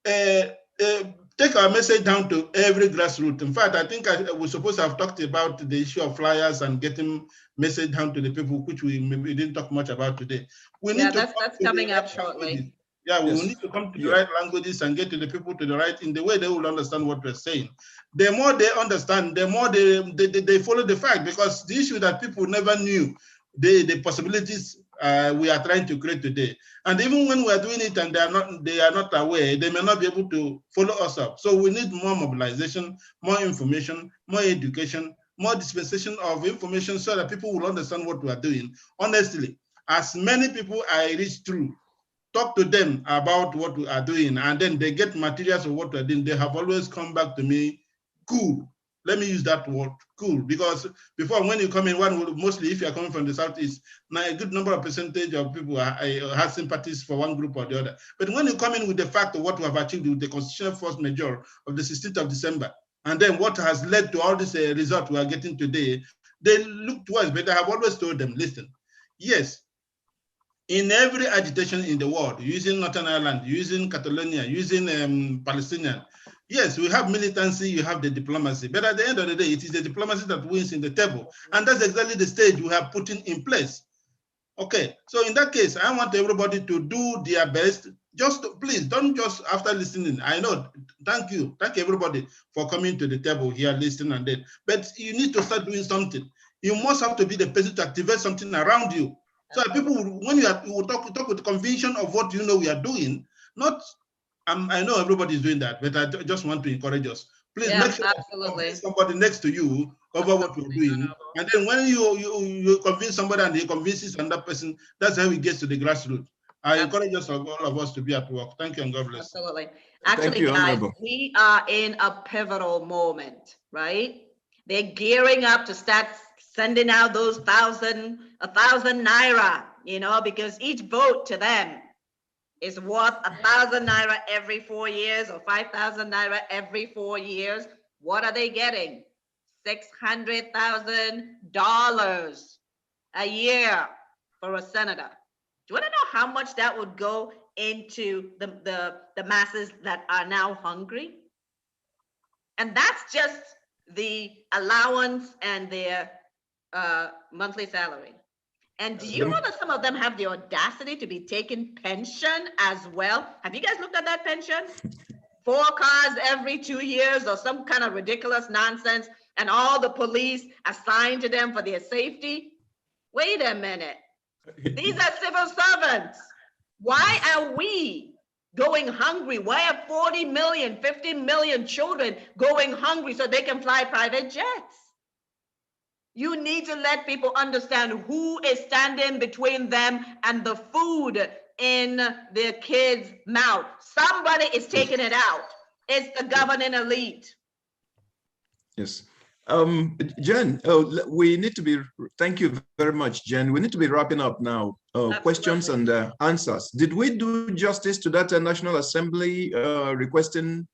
take our message down to every grassroots. In fact, I think we're supposed to have talked about the issue of flyers and getting message down to the people, which we maybe didn't talk much about today. We need that's coming up shortly. Yeah, we need to come to the right languages and get to the people to the right, in the way they will understand what we're saying. The more they understand, the more they follow the fact, because the issue that people never knew, the possibilities we are trying to create today. And even when we're doing it and they are not aware, they may not be able to follow us up. So we need more mobilization, more information, more education, more dispensation of information so that people will understand what we are doing. Honestly, as many people I reach through, talk to them about what we are doing, and then they get materials of what we're doing, they have always come back to me, cool. Let me use that word, cool, because before, when you come in, mostly if you're coming from the Southeast, now a good number of percentage of people have sympathies for one group or the other. But when you come in with the fact of what we have achieved with the constitutional force majeure of the 16th of December, and then what has led to all this result we are getting today, they look to us, but I have always told them, listen, yes, in every agitation in the world, using Northern Ireland, using Catalonia, using Palestinian, yes, we have militancy, you have the diplomacy, but at the end of the day, it is the diplomacy that wins in the table. And that's exactly the stage we have put in place. Okay, so in that case, I want everybody to do their best. Please, don't just after listening. I know, thank you everybody for coming to the table here, listening and then, but you need to start doing something. You must have to be the person to activate something around you. So that people, when you will talk with the conviction of what you know we are doing, not, I know everybody is doing that, but I just want to encourage us. Please make sure you somebody next to you over what we're doing. And then when you convince somebody and he convinces another person, that's how it gets to the grassroots. I encourage us, all of us, to be at work. Thank you and God bless. Absolutely. Actually, guys, we are in a pivotal moment, right? They're gearing up to start sending out those 1,000 naira, because each vote to them is worth 1,000 naira every 4 years or 5,000 naira every 4 years. What are they getting? $600,000 a year for a senator. Do you want to know how much that would go into the masses that are now hungry? And that's just the allowance and their monthly salary. And do you know that some of them have the audacity to be taking pension as well? Have you guys looked at that pension? 4 cars every 2 years or some kind of ridiculous nonsense, and all the police assigned to them for their safety? Wait a minute. These are civil servants. Why are we going hungry? Why are 40 million, 50 million children going hungry so they can fly private jets? You need to let people understand who is standing between them and the food in their kids' mouth. Somebody is taking it out. It's the governing elite. Yes. Jen, we need to be, thank you very much, Jen. We need to be wrapping up now. Questions and answers. Did we do justice to that National Assembly requesting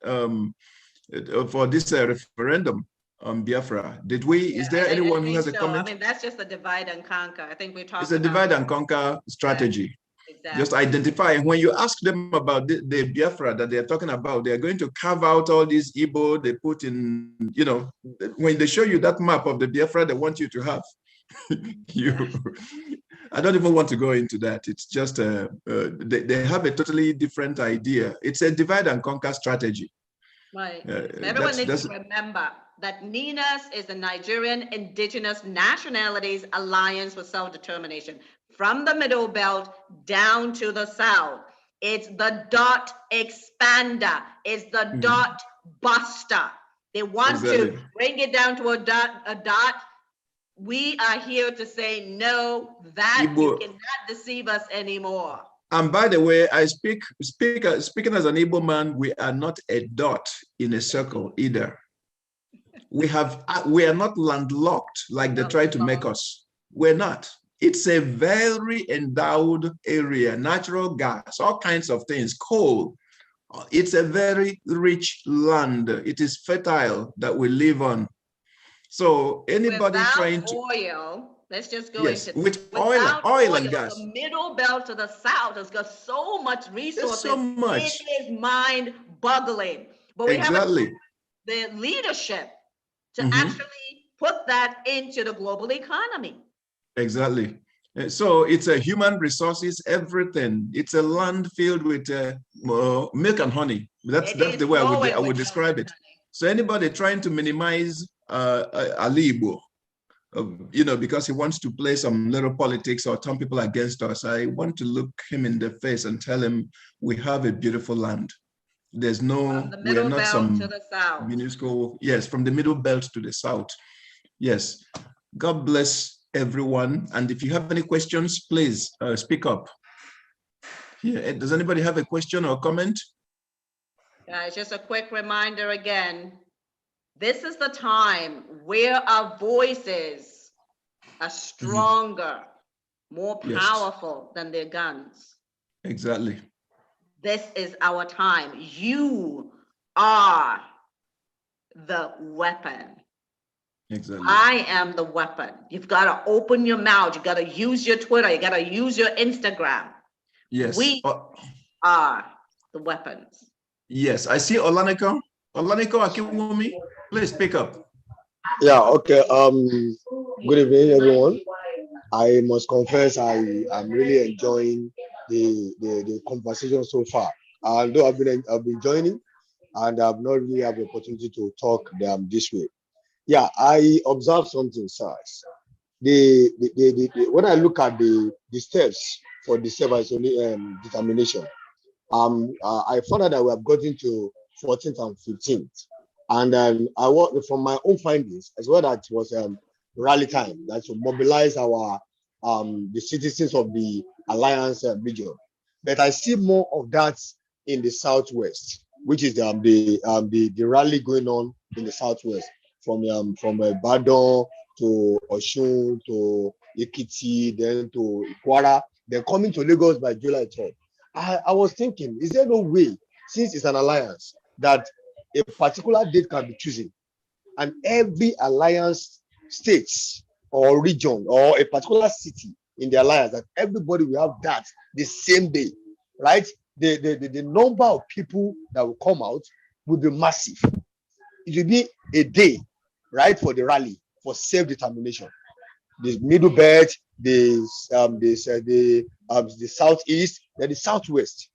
for this referendum on Biafra. Did we? Is there anyone who has a comment? I mean, that's just a divide and conquer. I think we talked. It's a divide and conquer strategy. Exactly. Just identify. When you ask them about the Biafra that they're talking about, they're going to carve out all these Igbo they put in, you know, when they show you that map of the Biafra they want you to have. I don't even want to go into that. It's just they have a totally different idea. It's a divide and conquer strategy. Right. Everyone needs to remember that NINAS is the Nigerian Indigenous Nationalities Alliance for Self-Determination. From the Middle Belt down to the South. It's the dot expander. It's the dot buster. They want to bring it down to a dot. We are here to say no, that you cannot deceive us anymore. And by the way, speaking as an Igbo man, we are not a dot in a circle either. We are not landlocked like they try to make us. We're not. It's a very endowed area, natural gas, all kinds of things, coal. It's a very rich land. It is fertile that we live on. So anybody trying to oil, let's just go into with oil and gas. The Middle Belt to the South has got so much resources. So much. It is mind-boggling. But we have the leadership to actually put that into the global economy. Exactly. So it's a human resources, everything. It's a land filled with milk and honey. That's the way I would describe it. So anybody trying to minimize Ali Igbo, you know, because he wants to play some little politics or turn people against us, I want to look him in the face and tell him we have a beautiful land. There's no, we are not some minuscule, yes, from the Middle Belt to the South. Yes. God bless everyone. And if you have any questions, please speak up. Yeah. Does anybody have a question or comment? Guys, just a quick reminder again. This is the time where our voices are stronger, more powerful than their guns. Exactly. This is our time. You are the weapon. Exactly. I am the weapon. You've got to open your mouth. You got to use your Twitter. You got to use your Instagram. Yes. We are the weapons. Yes. I see Olaniko. Olaniko Akiwumi, please speak up. Yeah, okay. Good evening, everyone. I must confess I'm really enjoying the conversation so far. Although I've been joining and I've not really had the opportunity to talk this way. Yeah, I observed something, sirs. When I look at the steps for the self-determination, I found out that we have gotten to 14th and 15th. And I worked from my own findings as well that it was rally time, that to mobilize our the citizens of the alliance region. But I see more of that in the southwest, which is the rally going on in the southwest, from Badon to Oshun to Ekiti, then to Kwara, then coming to Lagos by July 3rd. I was thinking, is there no way, since it's an alliance, that a particular date can be chosen, and every alliance states or region or a particular city in the alliance, that everybody will have that the same day, right? The number of people that will come out will be massive. It will be a day, right, for the rally for self-determination. The Middle Belt, the southeast, then the southwest.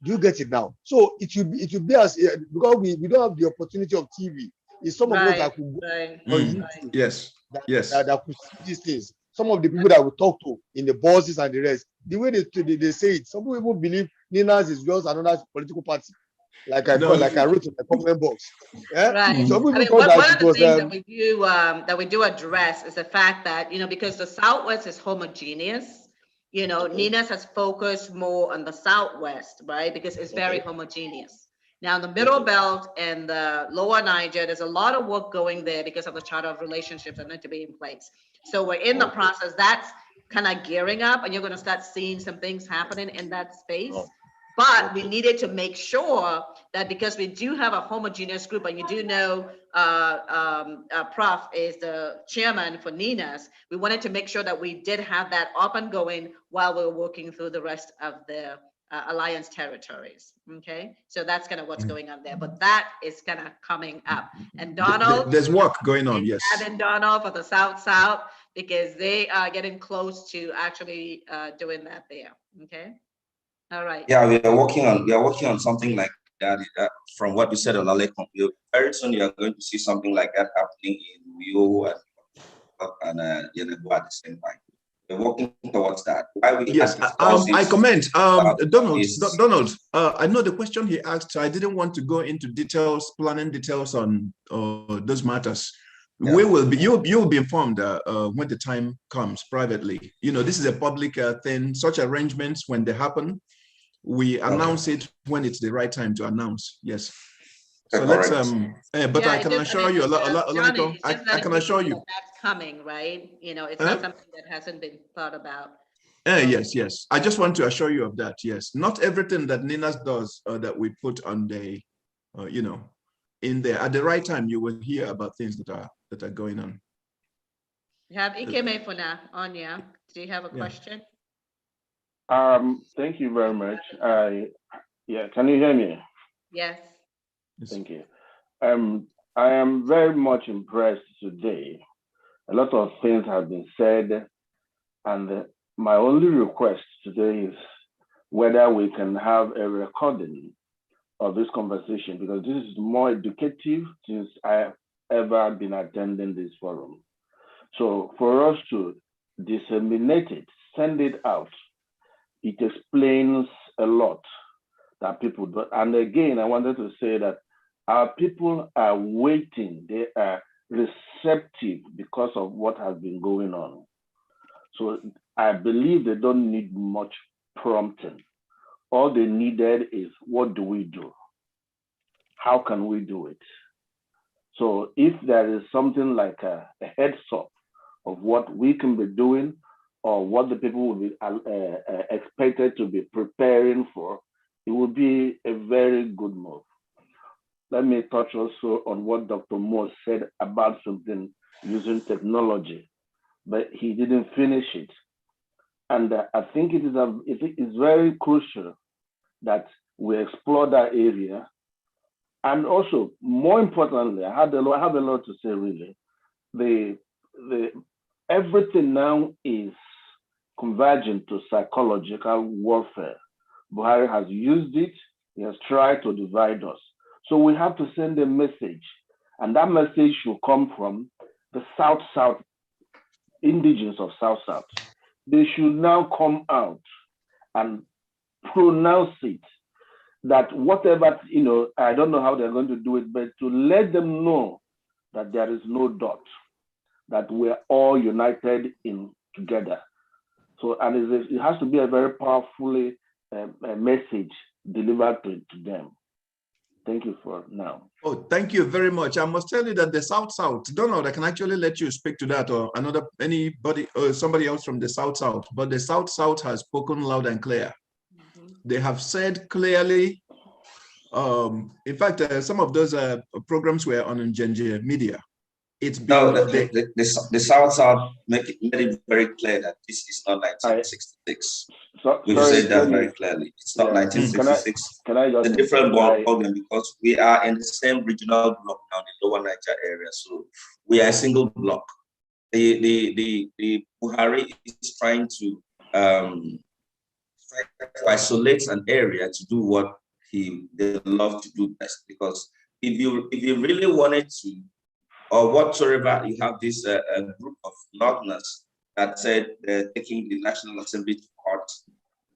Do you get it now? So it will be as because we don't have the opportunity of TV. It's some of us that could go on YouTube. Yes. That could see these things. Some of the people that we talk to in the buses and the rest, the way they say it, some people believe NINAS is just another political party. Like I wrote in the comment box. Yeah? Right. Some people one that of the things that we do address is the fact that, you know, because the Southwest is homogeneous, you know, NINAS has focused more on the Southwest, right? Because it's very homogeneous. Now, the Middle Belt and the Lower Niger, there's a lot of work going there because of the Charter of Relationships that need to be in place. So we're in the process. That's kind of gearing up, and you're going to start seeing some things happening in that space. But we needed to make sure that because we do have a homogeneous group, and you do know Prof is the chairman for NINAS, we wanted to make sure that we did have that up and going while we were working through the rest of the alliance territories. Okay, so that's kind of what's going on there, but that is kind of coming up. And Donald, there's work going on, yes. And Donald for the South, because they are getting close to actually doing that there. Okay. All right. Yeah, we are working on something like that. From what you said on Alekon, very soon you are going to see something like that happening in Uyo and Yenebu at the same time. We're working towards that. Yes, I comment. Donald, I know the question he asked. I didn't want to go into details, planning details on those matters. Yeah. We will be. You will be informed when the time comes privately. You know, this is a public thing. Such arrangements, when they happen, we announce it when it's the right time to announce. Yes. So let's but yeah, I can assure you I can assure you that's coming, right? You know, it's not something that hasn't been thought about. Yes. I just want to assure you of that. Yes, not everything that NINAS does that we put on the you know, in there at the right time, you will hear about things that are going on. We have Ikeme Funa on. Yeah, do you have a question? Thank you very much. Can you hear me? Yes. Thank you. I am very much impressed today. A lot of things have been said, and my only request today is whether we can have a recording of this conversation, because this is more educative since I have ever been attending this forum. So for us to disseminate it, send it out, it explains a lot that people do. And again, I wanted to say that our people are waiting. They are receptive because of what has been going on. So I believe they don't need much prompting. All they needed is, what do we do? How can we do it? So if there is something like a heads up of what we can be doing, or what the people will be expected to be preparing for, it will be a very good move. Let me touch also on what Dr. Moore said about something using technology, but he didn't finish it. And I think it is very crucial that we explore that area. And also, more importantly, I have a lot to say really. Everything now is converging to psychological warfare. Buhari has used it. He has tried to divide us. So we have to send a message, and that message should come from the South, indigenous of South. They should now come out and pronounce it, that whatever, you know, I don't know how they're going to do it, but to let them know that there is no doubt, that we're all united in together. So, and it has to be a very powerful message delivered to them. Thank you for now. Oh, thank you very much. I must tell you that the South, Donald, I can actually let you speak to that, or anybody or somebody else from the South, but the South has spoken loud and clear. They have said clearly, in fact, some of those programs were on Njenje media. It's no, the South made it very clear that this is not 1966. We've said that very clearly. It's not 1966. Can I just the different problem, because we are in the same regional block now, the Lower Niger area. So we are a single block. The Buhari is trying to isolate an area to do what they love to do best. Because if you really wanted to, or whatsoever, you have this group of Northerners that said they're taking the National Assembly to court,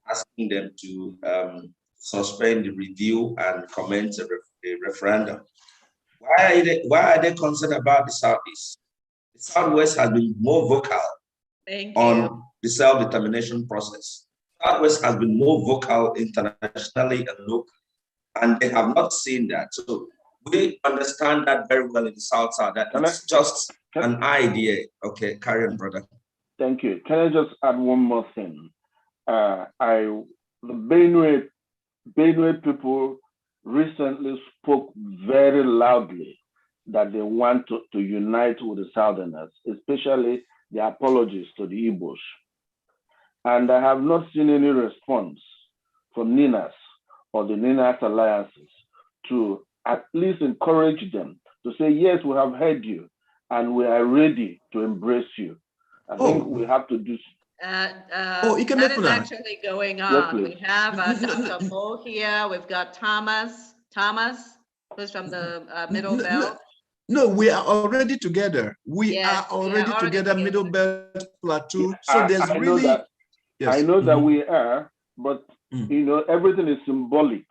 asking them to suspend the review and commence a referendum. Why are they concerned about the Southeast? The Southwest has been more vocal on the self-determination process. Southwest has been more vocal internationally and locally, and they have not seen that. So we understand that very well in the South, that it's just an idea. Okay, carry on, brother. Thank you. Can I just add one more thing? The Benue Benue people recently spoke very loudly that they want to unite with the Southerners, especially the apologies to the Igbos. And I have not seen any response from NINAS or the NINAS alliances to at least encourage them to say, yes, we have heard you and we are ready to embrace you. I think we have to do. That is actually going on. Yes, we have Dr. Mo here. We've got Thomas, who's from the Middle Belt. No, we are already together. We are already together, Middle Belt Plateau. So there's really. Yes. I know that we are, but you know, everything is symbolic.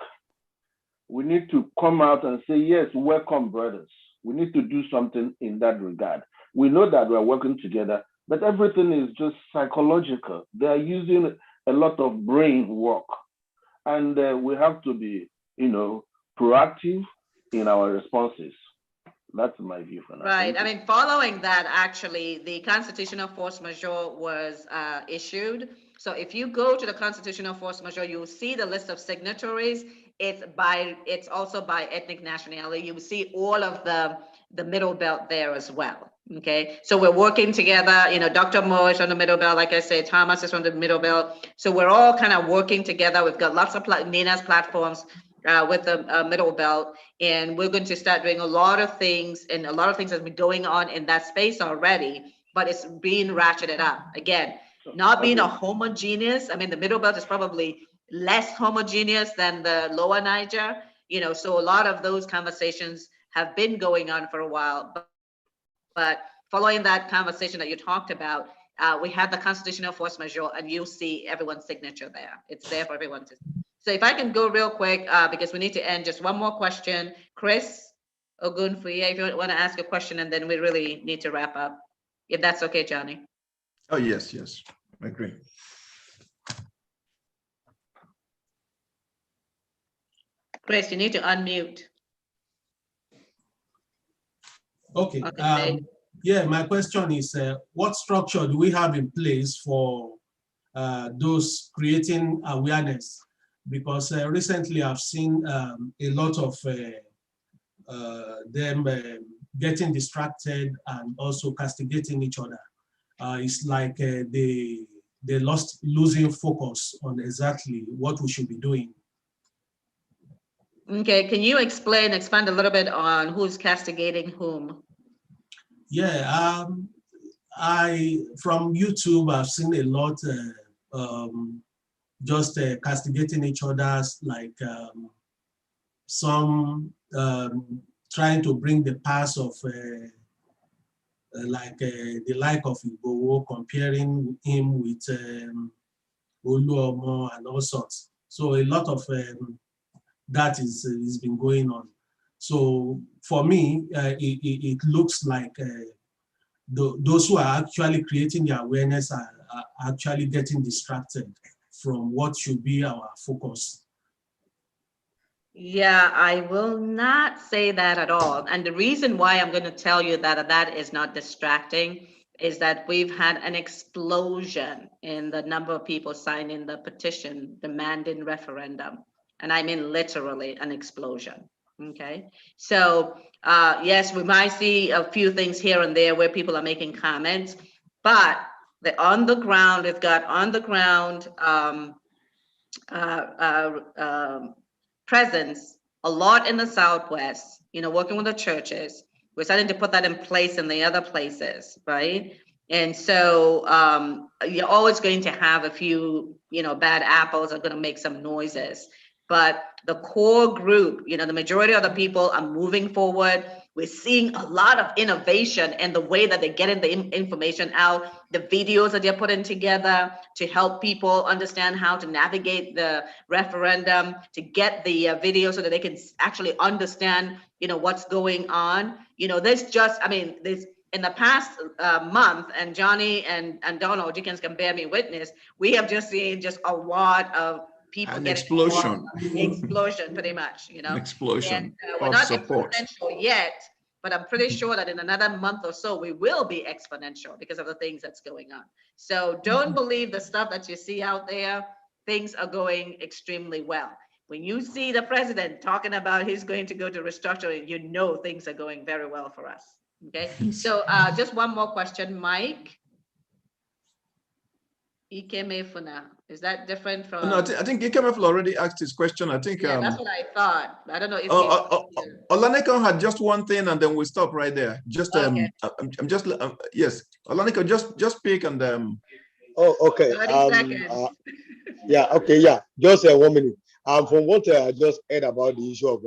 We need to come out and say, yes, welcome, brothers. We need to do something in that regard. We know that we're working together, but everything is just psychological. They are using a lot of brain work. And we have to be, you know, proactive in our responses. That's my view for now. Right. I mean, following that, actually, the constitutional force majeure was issued. So if you go to the constitutional force majeure, you'll see the list of signatories. It's also by ethnic nationality. You will see all of the Middle Belt there as well. Okay. So we're working together. You know, Dr. Mo is from the Middle Belt. Like I said, Thomas is from the Middle Belt. So we're all kind of working together. We've got lots of NINAS platforms with the Middle Belt, and we're going to start doing a lot of things, and a lot of things has been going on in that space already, but it's being ratcheted up. Again, not being a homogeneous. I mean, the Middle Belt is probably less homogeneous than the Lower Niger, you know, so a lot of those conversations have been going on for a while, but following that conversation that you talked about, we had the constitutional force majeure, and you'll see everyone's signature there. It's there for everyone to see. So if I can go real quick, because we need to end, just one more question. Chris Ogunfuye, if you want to ask a question, and then we really need to wrap up, if that's okay, Johnny. Oh, yes, I agree. Chris, you need to unmute. Okay. Yeah, my question is, what structure do we have in place for those creating awareness? Because recently I've seen a lot of them getting distracted and also castigating each other. It's like they losing focus on exactly what we should be doing. Okay, can you expand a little bit on who's castigating whom? Yeah, from YouTube, I've seen a lot just castigating each other, like some trying to bring the past of the like of Igboho, comparing him with Oluomo and all sorts. So a lot of that is been going on. So for me, it looks like those who are actually creating the awareness are actually getting distracted from what should be our focus. Yeah, I will not say that at all. And the reason why I'm going to tell you that that is not distracting is that we've had an explosion in the number of people signing the petition demanding referendum. And I mean literally an explosion. Okay, so yes, we might see a few things here and there where people are making comments, but on the ground, we've got on the ground presence a lot in the Southwest, you know, working with the churches. We're starting to put that in place in the other places, right? And so you're always going to have a few, you know, bad apples are going to make some noises. But the core group, you know, the majority of the people are moving forward. We're seeing a lot of innovation in the way that they're getting the information out, the videos that they're putting together to help people understand how to navigate the referendum, to get the video so that they can actually understand, you know, what's going on. You know, there's just, I mean, there's in the past month, and Johnny and Donald, you can bear me witness, we have just seen just a lot of people an getting explosion, pretty much, you know. An explosion. And, we're not exponential yet, but I'm pretty sure that in another month or so we will be exponential because of the things that's going on. So don't believe the stuff that you see out there. Things are going extremely well. When you see the president talking about he's going to go to restructuring, you know things are going very well for us. Okay, so just one more question, Mike. Ikemefuna, is that different from? No, I think Ikemefuna already asked his question. I think. Yeah, that's what I thought. I don't know if. Olaneko had just one thing, and then we'll stop right there. Just Okay. I'm just yes, Olaneko, just speak and Oh, okay. 30 seconds. Yeah, okay, yeah. Just 1 minute. From what I just heard about the issue of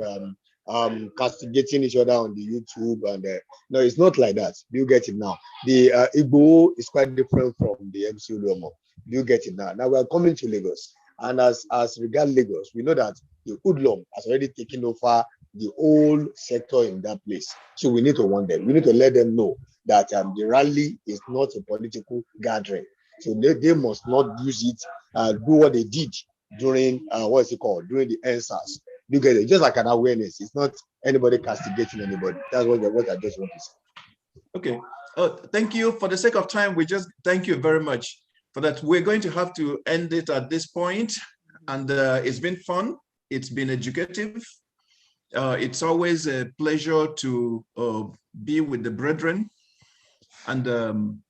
castigating each other on the YouTube, and no, it's not like that. Do you get it now? The Igbo is quite different from the MC Ulomo. Do you get it now? Now we are coming to Lagos, and as regard Lagos, we know that the Hoodlum has already taken over the whole sector in that place. So we need to warn them. We need to let them know that the rally is not a political gathering. So they must not use it, do what they did during what is it called, during the Census. You get it? Just like an awareness. It's not anybody castigating anybody. That's what I just want to say. Okay. Thank you. For the sake of time, we just thank you very much for that. We're going to have to end it at this point, and it's been fun. It's been educative. It's always a pleasure to be with the brethren, and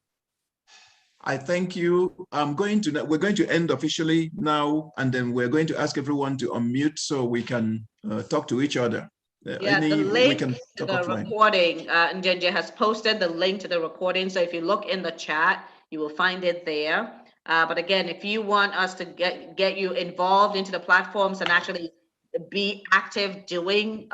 I thank you. We're going to end officially now, and then we're going to ask everyone to unmute so we can talk to each other. Yeah, the link to the recording, Njenje has posted the link to the recording. So if you look in the chat, you will find it there. But again, if you want us to get you involved into the platforms and actually be active doing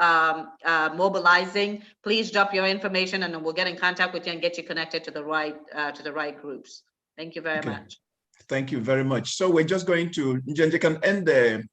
mobilizing, please drop your information and we'll get in contact with you and get you connected to the right groups. Thank you very much. Thank you very much. So we're just going to, Njenje can end the